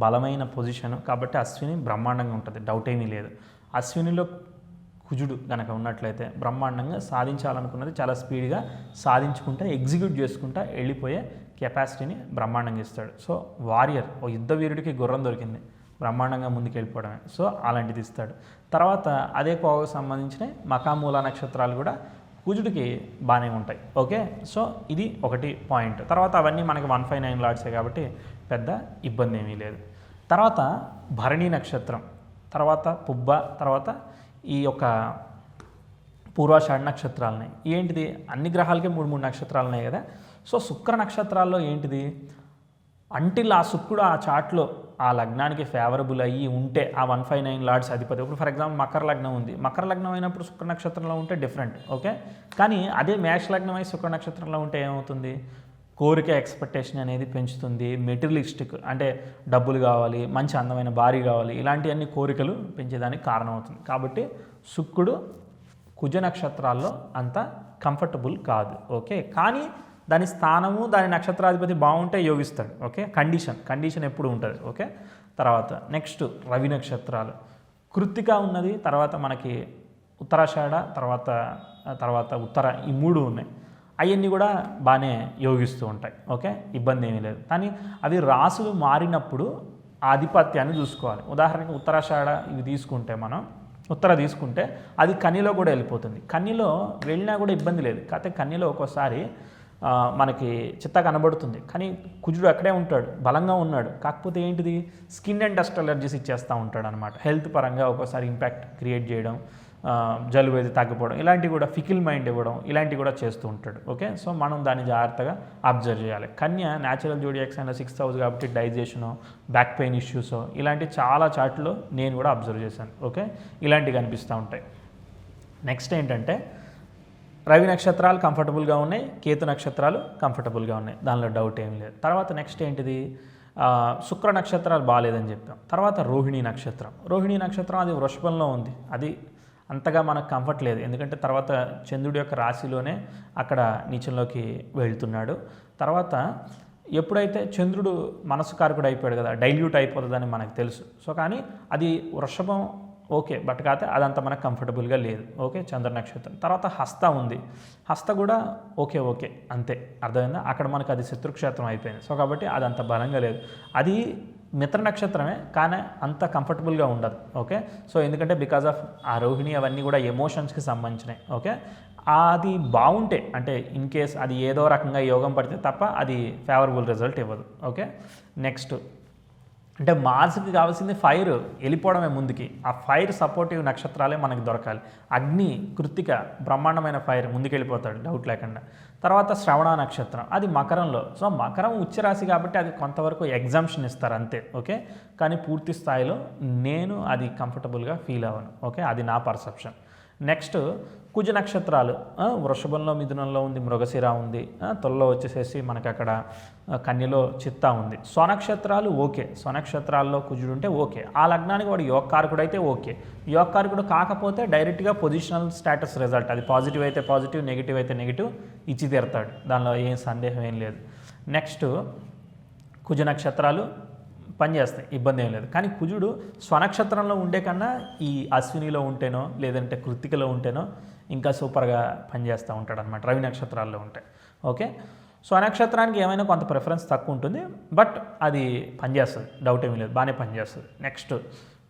బలమైన పొజిషన్. కాబట్టి అశ్విని బ్రహ్మాండంగా ఉంటుంది, డౌట్ ఏమీ లేదు. అశ్వినిలో కుజుడు కనుక ఉన్నట్లయితే బ్రహ్మాండంగా సాధించాలనుకున్నది చాలా స్పీడ్గా సాధించుకుంటా ఎగ్జిక్యూట్ చేసుకుంటా వెళ్ళిపోయే కెపాసిటీని బ్రహ్మాండంగా ఇస్తాడు. సో వారియర్, ఓ యుద్ధ వీరుడికి గుర్రం దొరికింది, బ్రహ్మాండంగా ముందుకు వెళ్ళిపోవడమే. సో అలాంటిది ఇస్తాడు. తర్వాత అదే కోవకు సంబంధించిన మకామూల నక్షత్రాలు కూడా కుజుడికి బాగానే ఉంటాయి. ఓకే, సో ఇది ఒకటి పాయింట్. తర్వాత అవన్నీ మనకి 159 లార్డ్సే కాబట్టి పెద్ద ఇబ్బంది ఏమీ లేదు. తర్వాత భరణి నక్షత్రం, తర్వాత పుబ్బ, తర్వాత ఈ యొక్క పూర్వాషాఢ నక్షత్రాలున్నాయి. ఏంటిది, అన్ని గ్రహాలకి 3 నక్షత్రాలు ఉన్నాయి కదా. సో శుక్ర నక్షత్రాల్లో ఏంటిది, అంటిల్ ఆ శుక్రుడు ఆ చార్ట్లో ఆ లగ్నానికి ఫేవరబుల్ అయ్యి ఉంటే ఆ 159 లార్డ్స్ అధిపతి. ఇప్పుడు ఫర్ ఎగ్జాంపుల్ మకర లగ్నం ఉంది, మకర లగ్నం అయినప్పుడు శుక్ర నక్షత్రంలో ఉంటే డిఫరెంట్, ఓకే. కానీ అదే మేష లగ్నం అయి శుక్ర నక్షత్రంలో ఉంటే ఏమవుతుంది, కోరిక ఎక్స్పెక్టేషన్ అనేది పెంచుతుంది. మెటీరియలిస్టిక్ అంటే డబ్బులు కావాలి, మంచి అందమైన భార్య కావాలి, ఇలాంటివన్నీ కోరికలు పెంచేదానికి కారణం అవుతుంది. కాబట్టి శుక్రుడు కుజ నక్షత్రాల్లో అంత కంఫర్టబుల్ కాదు, ఓకే. కానీ దాని స్థానము దాని నక్షత్రాధిపతి బాగుంటే యోగిస్తాడు, ఓకే. కండిషన్ ఎప్పుడు ఉంటుంది, ఓకే. తర్వాత నెక్స్ట్ రవి నక్షత్రాలు, కృత్తిక ఉన్నది, తర్వాత మనకి ఉత్తరాషాఢ, తర్వాత ఉత్తర, ఈ 3 ఉన్నాయి. అవన్నీ కూడా బాగానే యోగిస్తూ ఉంటాయి, ఓకే, ఇబ్బంది ఏమీ లేదు. కానీ అవి రాసులు మారినప్పుడు ఆధిపత్యాన్ని చూసుకోవాలి. ఉదాహరణకి ఉత్తరాషాఢ ఇవి తీసుకుంటే మనం ఉత్తర తీసుకుంటే అది కన్యలో కూడా వెళ్ళిపోతుంది. కన్యలో వెళ్ళినా కూడా ఇబ్బంది లేదు. కాకపోతే కన్యలో ఒక్కోసారి మనకి చిత్త కనబడుతుంది, కానీ కుజుడు అక్కడే ఉంటాడు, బలంగా ఉన్నాడు. కాకపోతే ఏంటిది, స్కిన్ అండ్ డస్ట్ అలర్జీస్ ఇచ్చేస్తూ ఉంటాడు అనమాట. హెల్త్ పరంగా ఒక్కోసారి ఇంపాక్ట్ క్రియేట్ చేయడం, జలుబు అయితే తగ్గిపోవడం, ఇలాంటివి కూడా ఫికిల్ మైండ్ ఇవ్వడం, ఇలాంటివి కూడా చేస్తూ ఉంటాడు, ఓకే. సో మనం దాన్ని జాగ్రత్తగా అబ్జర్వ్ చేయాలి. కన్య న్యాచురల్ జోడియాక్స్ అయిన 6th హౌస్ కాబట్టి డైజెషను, బ్యాక్ పెయిన్ ఇష్యూస్, ఇలాంటి చాలా చార్ట్లో నేను కూడా అబ్జర్వ్ చేశాను, ఓకే. ఇలాంటివి కనిపిస్తూ ఉంటాయి. నెక్స్ట్ ఏంటంటే రవి నక్షత్రాలు కంఫర్టబుల్గా ఉన్నాయి, కేతు నక్షత్రాలు కంఫర్టబుల్గా ఉన్నాయి, దానిలో డౌట్ ఏం లేదు. తర్వాత నెక్స్ట్ ఏంటిది, శుక్ర నక్షత్రాలు బాగాలేదని చెప్పాం. తర్వాత రోహిణీ నక్షత్రం అది వృషభంలో ఉంది, అది అంతగా మనకు కంఫర్ట్ లేదు. ఎందుకంటే తర్వాత చంద్రుడి యొక్క రాశిలోనే అక్కడ నీచంలోకి వెళ్తున్నాడు. తర్వాత ఎప్పుడైతే చంద్రుడు మనసు కారకుడు అయిపోయాడు కదా, డైల్యూట్ అయిపోతుందని మనకు తెలుసు. సో కానీ అది వృషభం ఓకే, బట్ కాకపోతే అదంతా మనకు కంఫర్టబుల్గా లేదు, ఓకే. చంద్ర నక్షత్రం తర్వాత హస్త ఉంది, హస్త కూడా ఓకే అంతే, అర్థమైందా. అక్కడ మనకు అది శత్రుక్షేత్రం అయిపోయింది. సో కాబట్టి అది అంత బలంగా లేదు. అది మిత్ర నక్షత్రమే, కానీ అంత కంఫర్టబుల్గా ఉండదు, ఓకే. సో ఎందుకంటే బికాజ్ ఆఫ్ ఆ రోహిణి అవన్నీ కూడా ఎమోషన్స్కి సంబంధించినవి, ఓకే. అది బాగుంటే అంటే ఇన్ కేస్ అది ఏదో రకంగా యోగం పడితే తప్ప అది ఫేవరబుల్ రిజల్ట్ ఇవ్వదు, ఓకే. నెక్స్ట్ అంటే మార్స్కి కావాల్సింది ఫైర్ వెళ్ళిపోవడమే ముందుకి. ఆ ఫైర్ సపోర్టివ్ నక్షత్రాలే మనకి దొరకాలి. అగ్ని, కృత్తిక బ్రహ్మాండమైన ఫైర్ ముందుకు వెళ్ళిపోతాడు డౌట్ లేకుండా. తర్వాత శ్రవణ నక్షత్రం అది మకరంలో. సో మకరం ఉచ్చరాశి కాబట్టి అది కొంతవరకు ఎగ్జామ్షన్ ఇస్తారు అంతే, ఓకే. కానీ పూర్తి స్థాయిలో నేను అది కంఫర్టబుల్గా ఫీల్ అవ్వను, ఓకే. అది నా పర్సెప్షన్. నెక్స్ట్ కుజ నక్షత్రాలు వృషభంలో, మిథునంలో ఉంది, మృగశిర ఉంది, తొల్లో వచ్చేసేసి మనకి అక్కడ కన్యలో చిత్త ఉంది. స్వనక్షత్రాలు ఓకే, స్వనక్షత్రాల్లో కుజుడు ఉంటే ఓకే. ఆ లగ్నానికి వాడు యోగకారకుడు అయితే ఓకే. యోగకారకుడు కాకపోతే డైరెక్ట్గా పొజిషనల్ స్టేటస్ రిజల్ట్, అది పాజిటివ్ అయితే పాజిటివ్, నెగిటివ్ అయితే నెగిటివ్ ఇచ్చి తీరుతాడు, దానిలో ఏం సందేహం ఏం లేదు. నెక్స్ట్ కుజ నక్షత్రాలు పనిచేస్తాయి, ఇబ్బంది ఏం లేదు. కానీ కుజుడు స్వనక్షత్రంలో ఉండే కన్నా ఈ అశ్వినిలో ఉంటేనో లేదంటే కృత్తికలో ఉంటేనో ఇంకా సూపర్గా పనిచేస్తూ ఉంటాడు అనమాట, రవి నక్షత్రాల్లో ఉంటే, ఓకే. స్వనక్షత్రానికి ఏమైనా కొంత ప్రిఫరెన్స్ తక్కువ ఉంటుంది, బట్ అది పనిచేస్తుంది, డౌట్ ఏమీ లేదు, బాగానే పనిచేస్తుంది. నెక్స్ట్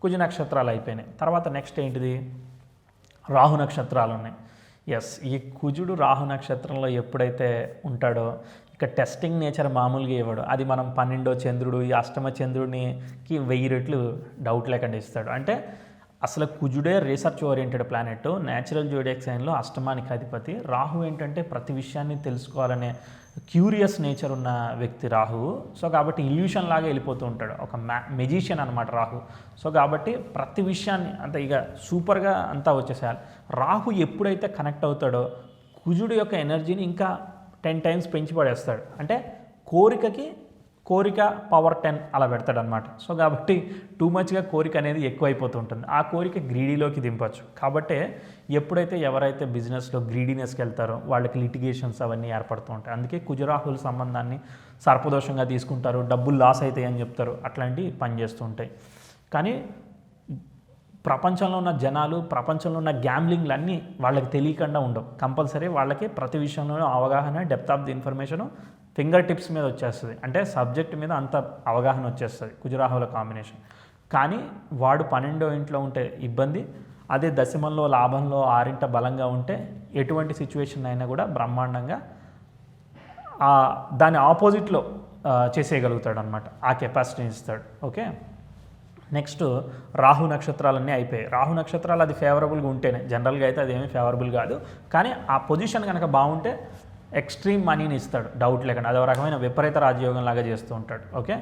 కుజ నక్షత్రాలు అయిపోయినాయి. తర్వాత నెక్స్ట్ ఏంటిది, రాహు నక్షత్రాలు ఉన్నాయి. ఎస్, ఈ కుజుడు రాహు నక్షత్రంలో ఎప్పుడైతే ఉంటాడో ఇక టెస్టింగ్ నేచర్ మామూలుగా ఇవ్వడు. అది మనం 12వ చంద్రుడు, ఈ అష్టమ చంద్రుడికి 1000 రెట్లు డౌట్ లేకుండా ఇస్తాడు. అంటే అసలు కుజుడే research oriented planet, natural zodiac సైన్లో అష్టమానికి అధిపతి. రాహు ఏంటంటే ప్రతి విషయాన్ని తెలుసుకోవాలనే క్యూరియస్ నేచర్ ఉన్న వ్యక్తి రాహువు. సో కాబట్టి ఇల్యూషన్ లాగా వెళ్ళిపోతూ ఉంటాడు, ఒక మెజిషియన్ అనమాట రాహు. సో కాబట్టి ప్రతి విషయాన్ని అంత ఇక సూపర్గా అంతా వచ్చేసేయాలి. రాహు ఎప్పుడైతే కనెక్ట్ అవుతాడో కుజుడు యొక్క ఎనర్జీని ఇంకా 10 times పెంచి పడేస్తాడు. అంటే కోరిక పవర్ 10 అలా పెడతాడు అనమాట. సో కాబట్టి టూ మచ్గా కోరిక అనేది ఎక్కువైపోతూ ఉంటుంది. ఆ కోరిక గ్రీడీలోకి దింపచ్చు. కాబట్టి ఎప్పుడైతే ఎవరైతే బిజినెస్లో గ్రీడీనెస్కి వెళ్తారో వాళ్ళకి లిటిగేషన్స్ అవన్నీ ఏర్పడుతూ ఉంటాయి. అందుకే కుజరాహుల సంబంధాన్ని సర్పదోషంగా తీసుకుంటారు, డబ్బులు లాస్ అవుతాయి అని చెప్తారు, అట్లాంటివి పనిచేస్తూ ఉంటాయి. కానీ ప్రపంచంలో ఉన్న జనాలు, ప్రపంచంలో ఉన్న గ్యాంబ్లింగ్లు అన్నీ వాళ్ళకి తెలియకుండా ఉండవు. కంపల్సరీ వాళ్ళకి ప్రతి విషయంలోనూ అవగాహన, depth of the information finger tips మీద వచ్చేస్తుంది. అంటే సబ్జెక్ట్ మీద అంత అవగాహన వచ్చేస్తుంది కుజరాహుల కాంబినేషన్. కానీ వాడు 12వ ఇంట్లో ఉంటే ఇబ్బంది, అదే దశమంలో లాభంలో 6 బలంగా ఉంటే ఎటువంటి సిచ్యువేషన్ అయినా కూడా బ్రహ్మాండంగా దాని ఆపోజిట్లో చేసేయగలుగుతాడు అనమాట. ఆ కెపాసిటీని ఇస్తాడు, ఓకే. నెక్స్ట్ రాహు నక్షత్రాలన్నీ అయిపోయాయి. రాహు నక్షత్రాలు అది ఫేవరబుల్గా ఉంటేనే, జనరల్గా అయితే అదేమీ ఫేవరబుల్ కాదు, కానీ ఆ పొజిషన్ కనుక బాగుంటే ఎక్స్ట్రీమ్ మనీని ఇస్తాడు, డౌట్ లేకుండా. అదో రకమైన విపరీత రాజయోగం లాగా చేస్తూ ఉంటాడు. ఓకే,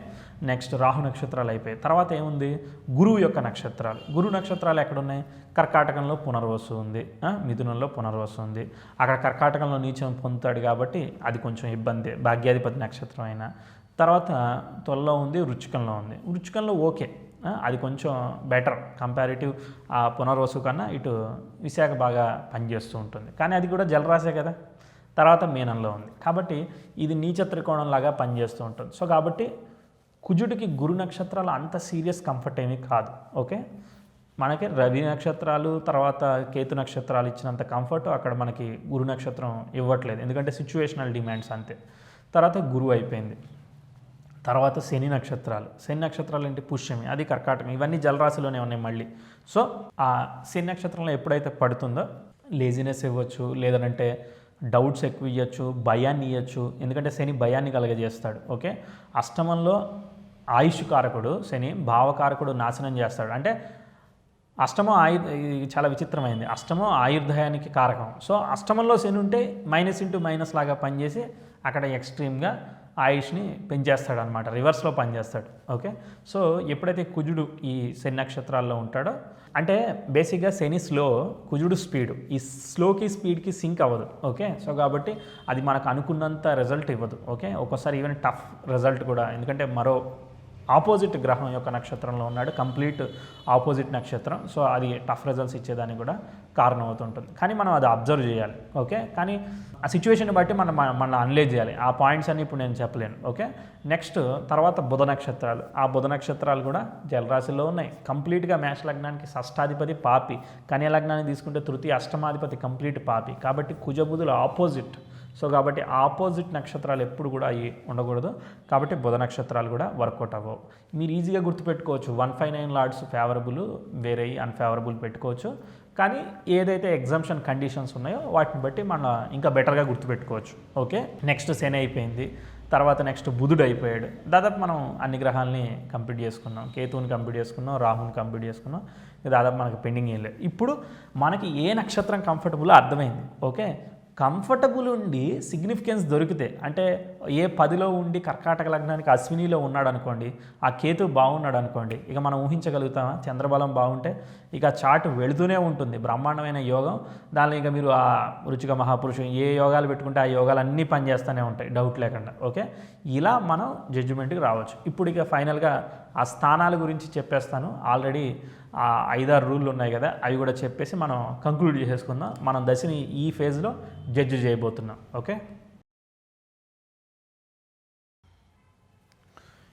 నెక్స్ట్ రాహు నక్షత్రాలు అయిపోయాయి. తర్వాత ఏముంది, గురువు యొక్క నక్షత్రాలు. గురు నక్షత్రాలు ఎక్కడున్నాయి? కర్కాటకంలో పునర్వసు ఉంది, మిథునంలో పునర్వసు ఉంది. అక్కడ కర్కాటకంలో నీచం పొందుతాడు కాబట్టి అది కొంచెం ఇబ్బంది, భాగ్యాధిపతి నక్షత్రం అయినా. తర్వాత త్వరలో ఉంది, వృచ్చికంలో ఉంది. వృచ్చికంలో ఓకే, అది కొంచెం బెటర్ కంపారిటివ్ ఆ పునర్వసు కన్నా. ఇటు విశాఖ బాగా పనిచేస్తూ ఉంటుంది, కానీ అది కూడా జలరాశే కదా. తర్వాత మీనంలో ఉంది కాబట్టి ఇది నీచ త్రికోణంలాగా పనిచేస్తూ ఉంటుంది. సో కాబట్టి కుజుడికి గురు నక్షత్రాలు అంత సీరియస్ కంఫర్ట్ ఏమీ కాదు. ఓకే, మనకి రవి నక్షత్రాలు తర్వాత కేతు నక్షత్రాలు ఇచ్చినంత కంఫర్ట్ అక్కడ మనకి గురు నక్షత్రం ఇవ్వట్లేదు, ఎందుకంటే సిచ్యువేషనల్ డిమాండ్స్ అంతే. తర్వాత గురువు అయిపోయింది. తర్వాత శని నక్షత్రాలు. శని నక్షత్రాలు ఏంటి? పుష్యమి, అది కర్కాటకం, ఇవన్నీ జలరాశిలోనే ఉన్నాయి మళ్ళీ. సో ఆ శని నక్షత్రంలో ఎప్పుడైతే పడుతుందో లేజినెస్ ఇవ్వచ్చు, లేదంటే డౌట్స్ ఎక్కువ ఇవ్వచ్చు, భయాన్ని ఇవ్వచ్చు, ఎందుకంటే శని భయాన్ని కలగజేస్తాడు. ఓకే, అష్టమంలో ఆయుష్ కారకుడు శని, భావకారకుడు నాశనం చేస్తాడు. అంటే అష్టమం చాలా విచిత్రమైంది, అష్టమం ఆయుర్దాయానికి కారకం. సో అష్టమంలో శని ఉంటే మైనస్ ఇంటూ మైనస్ లాగా పనిచేసి అక్కడ ఎక్స్ట్రీమ్గా ఆయుష్ని పెంచేస్తాడు అనమాట, రివర్స్లో పనిచేస్తాడు. ఓకే, సో ఎప్పుడైతే కుజుడు ఈ శని నక్షత్రాల్లో ఉంటాడో, అంటే బేసిక్గా శని స్లో, కుజుడు స్పీడ్, ఈ స్లోకి స్పీడ్కి సింక్ అవ్వదు. ఓకే, సో కాబట్టి అది మనకు అనుకున్నంత రిజల్ట్ ఇవ్వదు. ఓకే, ఒక్కోసారి ఈవెన్ టఫ్ రిజల్ట్ కూడా, ఎందుకంటే మరో ఆపోజిట్ గ్రహం యొక్క నక్షత్రంలో ఉన్నాడు, కంప్లీట్ ఆపోజిట్ నక్షత్రం. సో అది టఫ్ రిజల్ట్స్ ఇచ్చేదానికి కూడా కారణం అవుతుంటుంది, కానీ మనం అది అబ్జర్వ్ చేయాలి. ఓకే, కానీ ఆ సిచ్యువేషన్ బట్టి మనం అనలైజ్ చేయాలి. ఆ పాయింట్స్ అన్ని ఇప్పుడు నేను చెప్పలేను. ఓకే, నెక్స్ట్ తర్వాత బుధ నక్షత్రాలు. ఆ బుధ నక్షత్రాలు కూడా జలరాశిలో ఉన్నాయి. కంప్లీట్గా మేష లగ్నానికి షష్టాధిపతి పాపి, కన్యా లగ్నాన్ని తీసుకుంటే తృతీయ అష్టమాధిపతి కంప్లీట్ పాపి, కాబట్టి కుజబుధులు ఆపోజిట్. సో కాబట్టి ఆపోజిట్ నక్షత్రాలు ఎప్పుడు కూడా అవి ఉండకూడదు, కాబట్టి బుధ నక్షత్రాలు కూడా వర్కౌట్ అవ్వవు. మీరు ఈజీగా గుర్తుపెట్టుకోవచ్చు, 159 లార్డ్స్ ఫేవరబుల్, వేరే అన్ఫేవరబుల్ పెట్టుకోవచ్చు, కానీ ఏదైతే ఎగ్జామ్షన్ కండిషన్స్ ఉన్నాయో వాటిని బట్టి మనం ఇంకా బెటర్గా గుర్తుపెట్టుకోవచ్చు. ఓకే, నెక్స్ట్ శని అయిపోయింది. తర్వాత నెక్స్ట్ బుధుడు అయిపోయాడు. దాదాపు మనం అన్ని గ్రహాలని కంప్లీట్ చేసుకున్నాం, కేతువుని కంప్లీట్ చేసుకున్నాం, రాహుని కంప్లీట్ చేసుకున్నాం, దాదాపు మనకు పెండింగ్ ఏం లేదు. ఇప్పుడు మనకి ఏ నక్షత్రం కంఫర్టబుల్ అర్థమైంది. ఓకే, కంఫర్టబుల్ ఉండి సిగ్నిఫికెన్స్ దొరికితే, అంటే ఏ 10లో ఉండి కర్కాటక లగ్నానికి అశ్వినిలో ఉన్నాడు అనుకోండి, ఆ కేతు బాగున్నాడు అనుకోండి, ఇక మనం ఊహించగలుగుతామా? చంద్రబలం బాగుంటే ఇక చార్ట్ వెళుతూనే ఉంటుంది, బ్రహ్మాండమైన యోగం. దానిలో ఇక మీరు ఆ రుచిక మహాపురుషం ఏ యోగాలు పెట్టుకుంటే ఆ యోగాలు అన్నీ పనిచేస్తూనే ఉంటాయి, డౌట్ లేకుండా. ఓకే, ఇలా మనం జడ్జిమెంట్కి రావచ్చు. ఇప్పుడు ఇక ఫైనల్గా ఆ స్థానాల గురించి చెప్పేస్తాను. ఆల్రెడీ ఆ 5-6 రూళ్ళు ఉన్నాయి కదా, అవి కూడా చెప్పేసి మనం కంక్లూడ్ చేసేసుకుందాం. మనం దశని ఈ ఫేజ్లో జడ్జ్ చేయబోతున్నాం. ఓకే,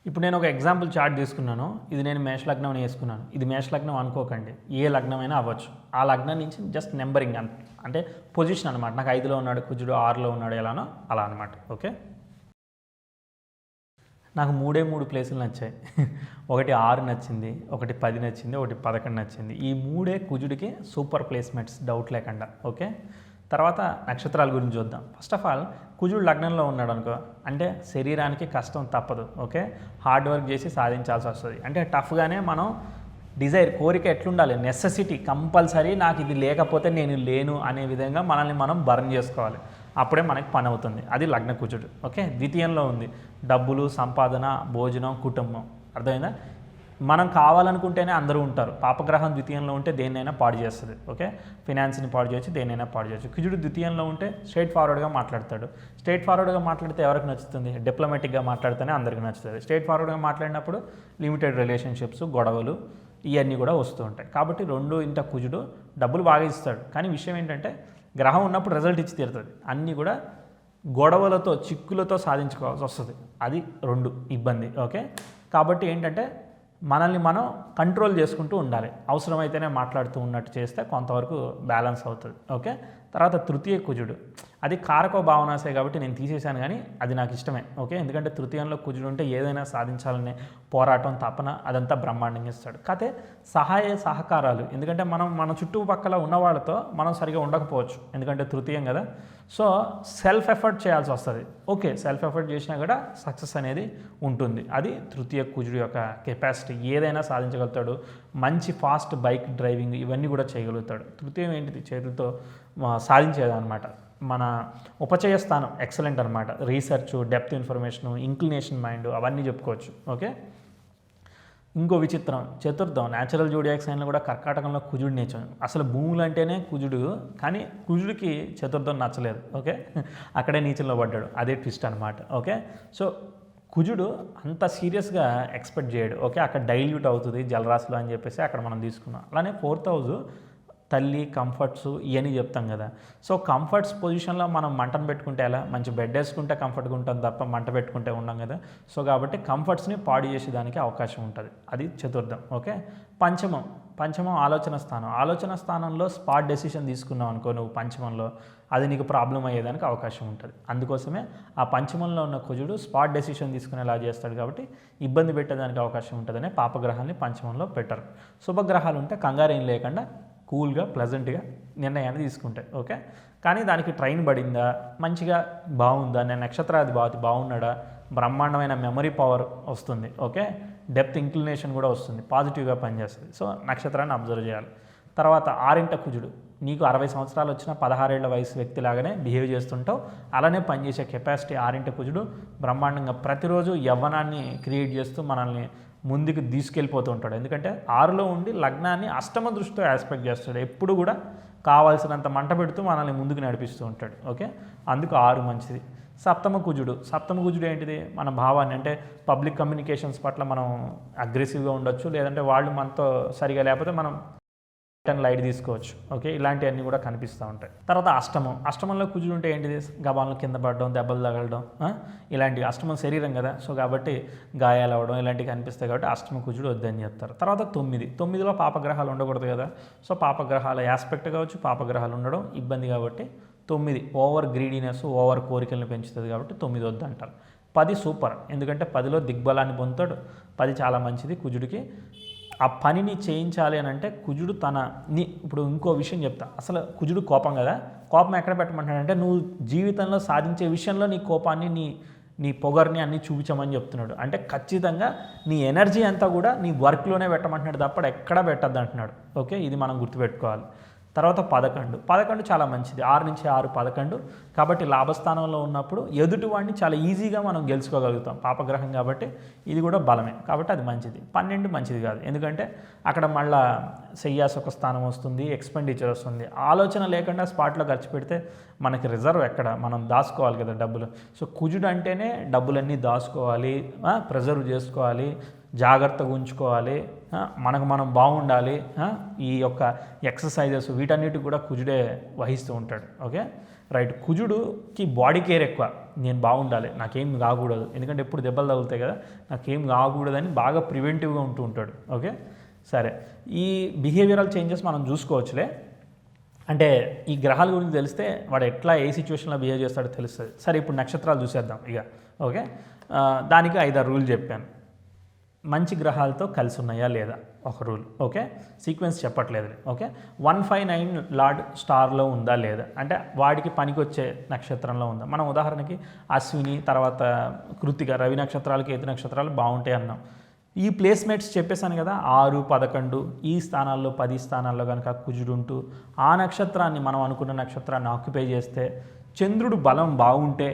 ఇప్పుడు నేను ఒక ఎగ్జాంపుల్ చార్ట్ తీసుకున్నాను. ఇది నేను మేష లగ్నం వేసుకున్నాను. ఇది మేష లగ్నం అనుకోకండి, ఏ లగ్నమైనా అవ్వచ్చు. ఆ లగ్నం నుంచి జస్ట్ నెంబరింగ్ అంటే పొజిషన్ అనమాట. నాకు 5లో ఉన్నాడు కుజుడు, 6లో ఉన్నాడు, ఎలానో అలా అనమాట. ఓకే, నాకు 3 ప్లేసులు నచ్చాయి. ఒకటి 6 నచ్చింది, ఒకటి 10 నచ్చింది, ఒకటి 11 నచ్చింది. ఈ 3 కుజుడికి సూపర్ ప్లేస్మెంట్స్, డౌట్ లేకుండా. ఓకే, తర్వాత నక్షత్రాల గురించి చూద్దాం. ఫస్ట్ ఆఫ్ ఆల్ కుజుడు లగ్నంలో ఉన్నాడు అనుకో, అంటే శరీరానికి కష్టం తప్పదు. ఓకే, హార్డ్ వర్క్ చేసి సాధించాల్సి వస్తుంది. అంటే టఫ్గానే మనం డిజైర్, కోరిక ఎట్లుండాలి, నెసెసిటీ, కంపల్సరీ నాకు ఇది లేకపోతే నేను లేను అనే విధంగా మనల్ని మనం బర్న్ చేసుకోవాలి. అప్పుడే మనకి పని అవుతుంది. అది లగ్న కుజుడు. ఓకే, ద్వితీయంలో ఉంది డబ్బులు, సంపాదన, భోజనం, కుటుంబం. అర్థమైందా? మనం కావాలనుకుంటేనే అందరూ ఉంటారు. పాపగ్రహం ద్వితీయంలో ఉంటే దేన్నైనా పాడు చేస్తుంది. ఓకే, ఫినాన్స్ని పాడు చేయొచ్చు, దేన్నైనా పాడు చేయొచ్చు. కుజుడు ద్వితీయంలో ఉంటే స్ట్రైట్ ఫార్వర్డ్గా మాట్లాడతాడు. స్ట్రైట్ ఫార్వర్డ్గా మాట్లాడితే ఎవరికి నచ్చుతుంది? డిప్లొమాటిక్గా మాట్లాడితేనే అందరికీ నచ్చుతుంది. స్ట్రైట్ ఫార్వర్డ్గా మాట్లాడినప్పుడు లిమిటెడ్ రిలేషన్షిప్స్, గొడవలు ఇవన్నీ కూడా వస్తూ ఉంటాయి. కాబట్టి 2 ఇంట కుజుడు డబ్బులు బాగా ఇస్తాడు, కానీ విషయం ఏంటంటే గ్రహం ఉన్నప్పుడు రిజల్ట్ ఇచ్చి తీరుతుంది. అన్నీ కూడా గొడవలతో, చిక్కులతో సాధించుకోవాల్సి వస్తుంది. అది 2 ఇబ్బంది. ఓకే, కాబట్టి ఏంటంటే మనల్ని మనం కంట్రోల్ చేసుకుంటూ ఉండాలి. అవసరమైతేనే మాట్లాడుతూ ఉన్నట్టు చేస్తే కొంతవరకు బ్యాలెన్స్ అవుతుంది. ఓకే, తర్వాత తృతీయ కుజుడు, అది కారకో భావనాశే కాబట్టి నేను తీసేశాను, కానీ అది నాకు ఇష్టమే. ఓకే, ఎందుకంటే తృతీయంలో కుజుడు ఉంటే ఏదైనా సాధించాలనే పోరాటం, తపన అదంతా బ్రహ్మాండంగా ఇస్తాడు. కాకపోతే సహాయ సహకారాలు, ఎందుకంటే మనం మన చుట్టుపక్కల ఉన్న వాళ్ళతో మనం సరిగా ఉండకపోవచ్చు, ఎందుకంటే తృతీయం కదా. సో సెల్ఫ్ ఎఫర్ట్ చేయాల్సి వస్తుంది. ఓకే, సెల్ఫ్ ఎఫర్ట్ చేసినా కూడా సక్సెస్ అనేది ఉంటుంది. అది తృతీయ కుజుడు యొక్క కెపాసిటీ. ఏదైనా సాధించగలుగుతాడు. మంచి ఫాస్ట్ బైక్ డ్రైవింగ్ ఇవన్నీ కూడా చేయగలుగుతాడు. తృతీయం ఏంటిది? చేతులతో సాధించేదన్నమాట. మన ఉపచయ స్థానం ఎక్సలెంట్ అనమాట. Research, depth information, inclination mind అవన్నీ చెప్పుకోవచ్చు. ఓకే, ఇంకో విచిత్రం చతుర్థం న్యాచురల్ జోడియాక్ సైన్లో కూడా కర్కాటకంలో కుజుడు నేర్చాం. అసలు భూములు అంటేనే కుజుడు, కానీ కుజుడికి చతుర్థం నచ్చలేదు. ఓకే, అక్కడే నీచంలో పడ్డాడు. అదే ట్విస్ట్ అనమాట. ఓకే, సో కుజుడు అంత సీరియస్గా ఎక్స్పెక్ట్ చేయడు. ఓకే, అక్కడ డైల్యూట్ అవుతుంది జలరాశిలో అని చెప్పేసి అక్కడ మనం తీసుకున్నాం. అలానే 4th హౌస్ తల్లి, కంఫర్ట్స్ ఇవన్నీ చెప్తాం కదా. సో కంఫర్ట్స్ పొజిషన్లో మనం మంటను పెట్టుకుంటే ఎలా? మంచి బెడ్ వేసుకుంటే కంఫర్ట్గా ఉంటాం తప్ప మంట పెట్టుకుంటే ఉండం కదా. సో కాబట్టి కంఫర్ట్స్ని పాడు చేసేదానికి అవకాశం ఉంటుంది. అది చతుర్థం. ఓకే, పంచమం ఆలోచన స్థానం. ఆలోచన స్థానంలో స్పాట్ డెసిషన్ తీసుకున్నావు అనుకో నువ్వు పంచమంలో, అది నీకు ప్రాబ్లం అయ్యేదానికి అవకాశం ఉంటుంది. అందుకోసమే ఆ పంచమంలో ఉన్న కుజుడు స్పాట్ డెసిషన్ తీసుకునేలా చేస్తాడు, కాబట్టి ఇబ్బంది పెట్టేదానికి అవకాశం ఉంటుందనే పాపగ్రహాన్ని పంచమంలో పెట్టరు. శుభగ్రహాలు ఉంటే కంగారేం లేకుండా కూల్గా ప్లెజెంట్గా నిర్ణయాన్ని తీసుకుంటాయి. ఓకే, కానీ దానికి ట్రైన్ పడిందా, మంచిగా బాగుందా, నేను నక్షత్రాధిపతి బాగున్నాడా, బ్రహ్మాండమైన మెమరీ పవర్ వస్తుంది. ఓకే, డెప్త్ ఇంక్లినేషన్ కూడా వస్తుంది, పాజిటివ్గా పనిచేస్తుంది. సో నక్షత్రాన్ని అబ్జర్వ్ చేయాలి. తర్వాత 6వ కుజుడు, నీకు 60 సంవత్సరాలు వచ్చిన 16 ఏళ్ల వయసు వ్యక్తిలాగానే బిహేవ్ చేస్తుంటావు, అలానే పనిచేసే కెపాసిటీ 6వ కుజుడు బ్రహ్మాండంగా ప్రతిరోజు యవ్వనాన్ని క్రియేట్ చేస్తూ మనల్ని ముందుకు తీసుకెళ్ళిపోతూ ఉంటాడు. ఎందుకంటే 6లో ఉండి లగ్నాన్ని అష్టమ దృష్టితో ఆస్పెక్ట్ చేస్తాడు. ఎప్పుడు కూడా కావాల్సినంత మంట పెడుతూ మనల్ని ముందుకు నడిపిస్తూ ఉంటాడు. ఓకే, అందుకు 6 మంచిది. సప్తమ కుజుడు ఏంటిది? మన భావాన్ని, అంటే పబ్లిక్ కమ్యూనికేషన్స్ పట్ల మనం అగ్రెసివ్గా ఉండొచ్చు, లేదంటే వాళ్ళు మనతో సరిగా లేకపోతే మనం లైట్ తీసుకోవచ్చు. ఓకే, ఇలాంటివన్నీ కూడా కనిపిస్తూ ఉంటాయి. తర్వాత అష్టమంలో కుజుడు ఉంటే ఏంటిది? గబాలను కింద పడడం, దెబ్బలు తగలడం, ఇలాంటివి. అష్టమం శరీరం కదా, సో కాబట్టి గాయాలు అవ్వడం ఇలాంటివి కనిపిస్తాయి, కాబట్టి అష్టమ కుజుడు వద్దని చెప్తారు. తర్వాత 9లో పాపగ్రహాలు ఉండకూడదు కదా. సో పాపగ్రహాల యాస్పెక్ట్ కావచ్చు, పాపగ్రహాలు ఉండడం ఇబ్బంది, కాబట్టి 9 ఓవర్ గ్రీడీనెస్, ఓవర్ కోరికలను పెంచుతుంది, కాబట్టి 9 వద్దు అంటారు. 10 సూపర్, ఎందుకంటే 10లో దిగ్బలాన్ని పొందుతాడు. 10 చాలా మంచిది కుజుడికి. ఆ పనిని చేయించాలి అని అంటే కుజుడు ఇప్పుడు ఇంకో విషయం చెప్తా. అసలు కుజుడు కోపం కదా, కోపం ఎక్కడ పెట్టమంటాడంటే నువ్వు జీవితంలో సాధించే విషయంలో నీ కోపాన్ని, నీ పొగర్ని అన్నీ చూపించమని చెప్తున్నాడు. అంటే ఖచ్చితంగా నీ ఎనర్జీ అంతా కూడా నీ వర్క్లోనే పెట్టమంటున్నాడు తప్ప ఎక్కడ పెట్టద్దు అంటున్నాడు. ఓకే, ఇది మనం గుర్తుపెట్టుకోవాలి. తర్వాత 11 చాలా మంచిది. 6 నుంచి 6 11, కాబట్టి లాభస్థానంలో ఉన్నప్పుడు ఎదుటివాడిని చాలా ఈజీగా మనం గెలుచుకోగలుగుతాం. పాపగ్రహం కాబట్టి ఇది కూడా బలమే, కాబట్టి అది మంచిది. 12 మంచిది కాదు, ఎందుకంటే అక్కడ మళ్ళా శయ్యాసొక స్థానం వస్తుంది, ఎక్స్పెండిచర్ వస్తుంది. ఆలోచన లేకుండా స్పాట్లో ఖర్చు పెడితే మనకి రిజర్వ్ ఎక్కడ? మనం దాచుకోవాలి కదా డబ్బులు. సో కుజుడు అంటేనే డబ్బులన్నీ దాచుకోవాలి, ప్రిజర్వ్ చేసుకోవాలి, జాగ్రత్తగా ఉంచుకోవాలి, మనకు మనం బాగుండాలి. ఈ యొక్క ఎక్సర్సైజెస్ వీటన్నిటికి కూడా కుజుడే వహిస్తూ ఉంటాడు. Okay, right. కుజుడుకి బాడీ కేర్ ఎక్కువ. నేను బాగుండాలి, నాకేం కాకూడదు, ఎందుకంటే ఎప్పుడు దెబ్బలు తగులుతాయి కదా, నాకేం కాకూడదని బాగా ప్రివెంటివ్గా ఉంటూ ఉంటాడు. ఓకే, సరే. ఈ బిహేవియరల్ చేంజెస్ మనం చూసుకోవచ్చులే, అంటే ఈ గ్రహాల గురించి తెలిస్తే వాడు ఎట్లా ఏ సిచ్యువేషన్లో బిహేవ్ చేస్తాడో తెలుస్తుంది. సరే, ఇప్పుడు నక్షత్రాలు చూసేద్దాం ఇక. ఓకే, దానికి 5-6 రూల్ చెప్పాను. మంచి గ్రహాలతో కలిసి ఉన్నాయా లేదా ఒక రూల్. ఓకే, సీక్వెన్స్ చెప్పట్లేదు. ఓకే, 159 లార్డ్ స్టార్లో ఉందా లేదా, అంటే వాడికి పనికొచ్చే నక్షత్రంలో ఉందా. మనం ఉదాహరణకి అశ్విని, తర్వాత కృత్తిక, రవి నక్షత్రాలు, కేతు నక్షత్రాలు బాగుంటాయి అన్నాం. ఈ ప్లేస్మేట్స్ చెప్పేశాను కదా, 6, 11 ఈ స్థానాల్లో 10 స్థానాల్లో కనుక కుజుడు ఉంటూ ఆ నక్షత్రాన్ని మనం అనుకున్న నక్షత్రాన్ని ఆక్యుపై చేస్తే, చంద్రుడు బలం బాగుంటే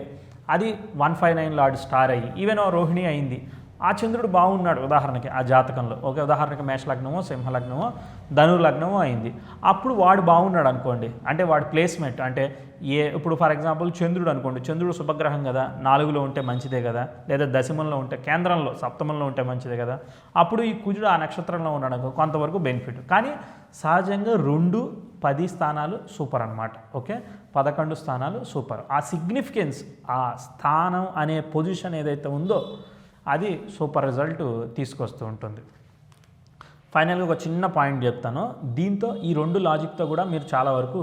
అది 159 లార్డ్ స్టార్ అయ్యి, ఈవెన్ రోహిణి అయింది, ఆ చంద్రుడు బాగున్నాడు ఉదాహరణకి ఆ జాతకంలో. ఓకే, ఉదాహరణకి మేషలగ్నమో, సింహలగ్నమో, ధనుర్లగ్నమో అయింది, అప్పుడు వాడు బాగున్నాడు అనుకోండి. అంటే వాడి ప్లేస్మెంట్, అంటే ఇప్పుడు ఫర్ ఎగ్జాంపుల్ చంద్రుడు అనుకోండి, చంద్రుడు శుభగ్రహం కదా, 4లో ఉంటే మంచిదే కదా, లేదా దశమంలో ఉంటే, కేంద్రంలో సప్తమంలో ఉంటే మంచిదే కదా. అప్పుడు ఈ కుజుడు ఆ నక్షత్రంలో ఉన్నాడు అనుకో, కొంతవరకు బెనిఫిట్. కానీ సహజంగా 2, 10 స్థానాలు సూపర్ అనమాట. ఓకే, 11 స్థానాలు సూపర్. ఆ సిగ్నిఫికెన్స్, ఆ స్థానం అనే పొజిషన్ ఏదైతే ఉందో అది సూపర్ రిజల్ట్ తీసుకొస్తూ ఉంటుంది. ఫైనల్గా ఒక చిన్న పాయింట్ చెప్తాను. దీంతో ఈ 2 లాజిక్తో కూడా మీరు చాలా వరకు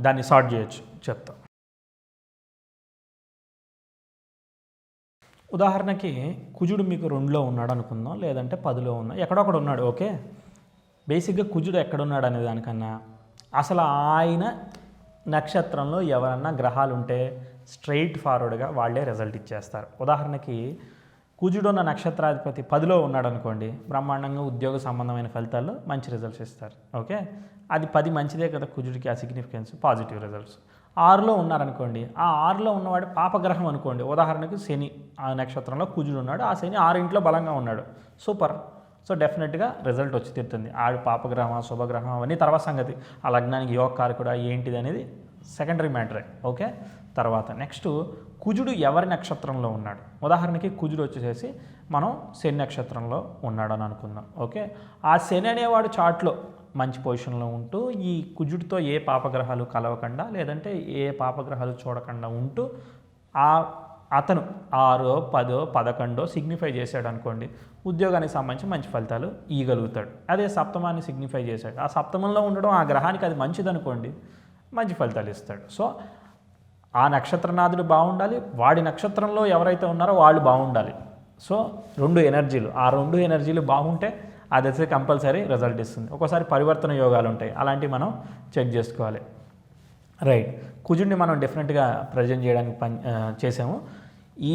దాన్ని సార్ట్ చేయొచ్చు చెప్తా. ఉదాహరణకి కుజుడు మీకు 2లో ఉన్నాడు అనుకుందాం, లేదంటే 10లో ఉన్నా, ఎక్కడొక్కడ ఉన్నాడు. ఓకే, బేసిక్గా కుజుడు ఎక్కడున్నాడు అనే దానికన్నా అసలు ఆయన నక్షత్రంలో ఎవరన్నా గ్రహాలు ఉంటే స్ట్రైట్ ఫార్వర్డ్గా వాళ్ళే రిజల్ట్ ఇచ్చేస్తారు. ఉదాహరణకి కుజుడు ఉన్న నక్షత్రాధిపతి 10లో ఉన్నాడు అనుకోండి, బ్రహ్మాండంగా ఉద్యోగ సంబంధమైన ఫలితాల్లో మంచి రిజల్ట్స్ ఇస్తారు. ఓకే, అది 10 మంచిదే కదా కుజుడికి, ఆ సిగ్నిఫికెన్స్ పాజిటివ్ రిజల్ట్స్. 6లో ఉన్నారనుకోండి, ఆ 6లో ఉన్నవాడు పాపగ్రహం అనుకోండి. ఉదాహరణకి శని ఆ నక్షత్రంలో కుజుడు ఉన్నాడు, ఆ శని 6 ఇంట్లో బలంగా ఉన్నాడు, సూపర్. సో డెఫినెట్గా రిజల్ట్ వచ్చి తీరుతుంది. ఆడు పాపగ్రహం శుభగ్రహం అవన్నీ తర్వాత సంగతి, ఆ లగ్నానికి యోగకారకుడా ఏంటిది అనేది సెకండరీ మ్యాటరే. ఓకే, తర్వాత నెక్స్ట్ కుజుడు ఎవరి నక్షత్రంలో ఉన్నాడు. ఉదాహరణకి కుజుడు వచ్చేసేసి మనం శని నక్షత్రంలో ఉన్నాడు అని అనుకుందాం. ఓకే, ఆ శని అనేవాడు చార్ట్లో మంచి పొజిషన్లో ఉంటూ ఈ కుజుడితో ఏ పాపగ్రహాలు కలవకుండా లేదంటే ఏ పాపగ్రహాలు చూడకుండా ఉంటూ అతను 6, 10, 11 సిగ్నిఫై చేశాడు అనుకోండి, ఉద్యోగానికి సంబంధించి మంచి ఫలితాలు ఇవ్వగలుగుతాడు. అదే సప్తమాన్ని సిగ్నిఫై చేశాడు, ఆ సప్తమంలో ఉండడం ఆ గ్రహానికి అది మంచిదనుకోండి, మంచి ఫలితాలు ఇస్తాడు. సో ఆ నక్షత్రనాథుడు బాగుండాలి, వాడి నక్షత్రంలో ఎవరైతే ఉన్నారో వాళ్ళు బాగుండాలి. సో 2 ఎనర్జీలు, ఆ 2 ఎనర్జీలు బాగుంటే అది అయితే కంపల్సరీ రిజల్ట్ ఇస్తుంది. ఒక్కోసారి పరివర్తన యోగాలు ఉంటాయి, అలాంటివి మనం చెక్ చేసుకోవాలి. రైట్, కుజుడిని మనం డిఫరెంట్గా ప్రజెంట్ చేయడానికి చేసాము. ఈ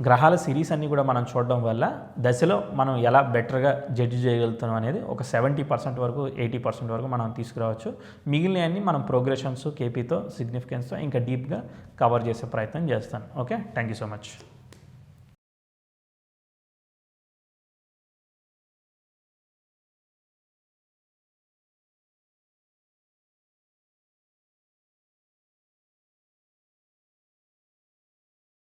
గ్రహాల సిరీస్ అన్నీ కూడా మనం చూడడం వల్ల దశలో మనం ఎలా బెటర్గా జడ్జి చేయగలుగుతాం అనేది ఒక 70% వరకు 80% వరకు మనం తీసుకురావచ్చు. మిగిలినవన్నీ మనం ప్రోగ్రెషన్స్ కేపీతో సిగ్నిఫికెన్స్తో ఇంకా డీప్గా కవర్ చేసే ప్రయత్నం చేస్తాను. Okay, thank you so much.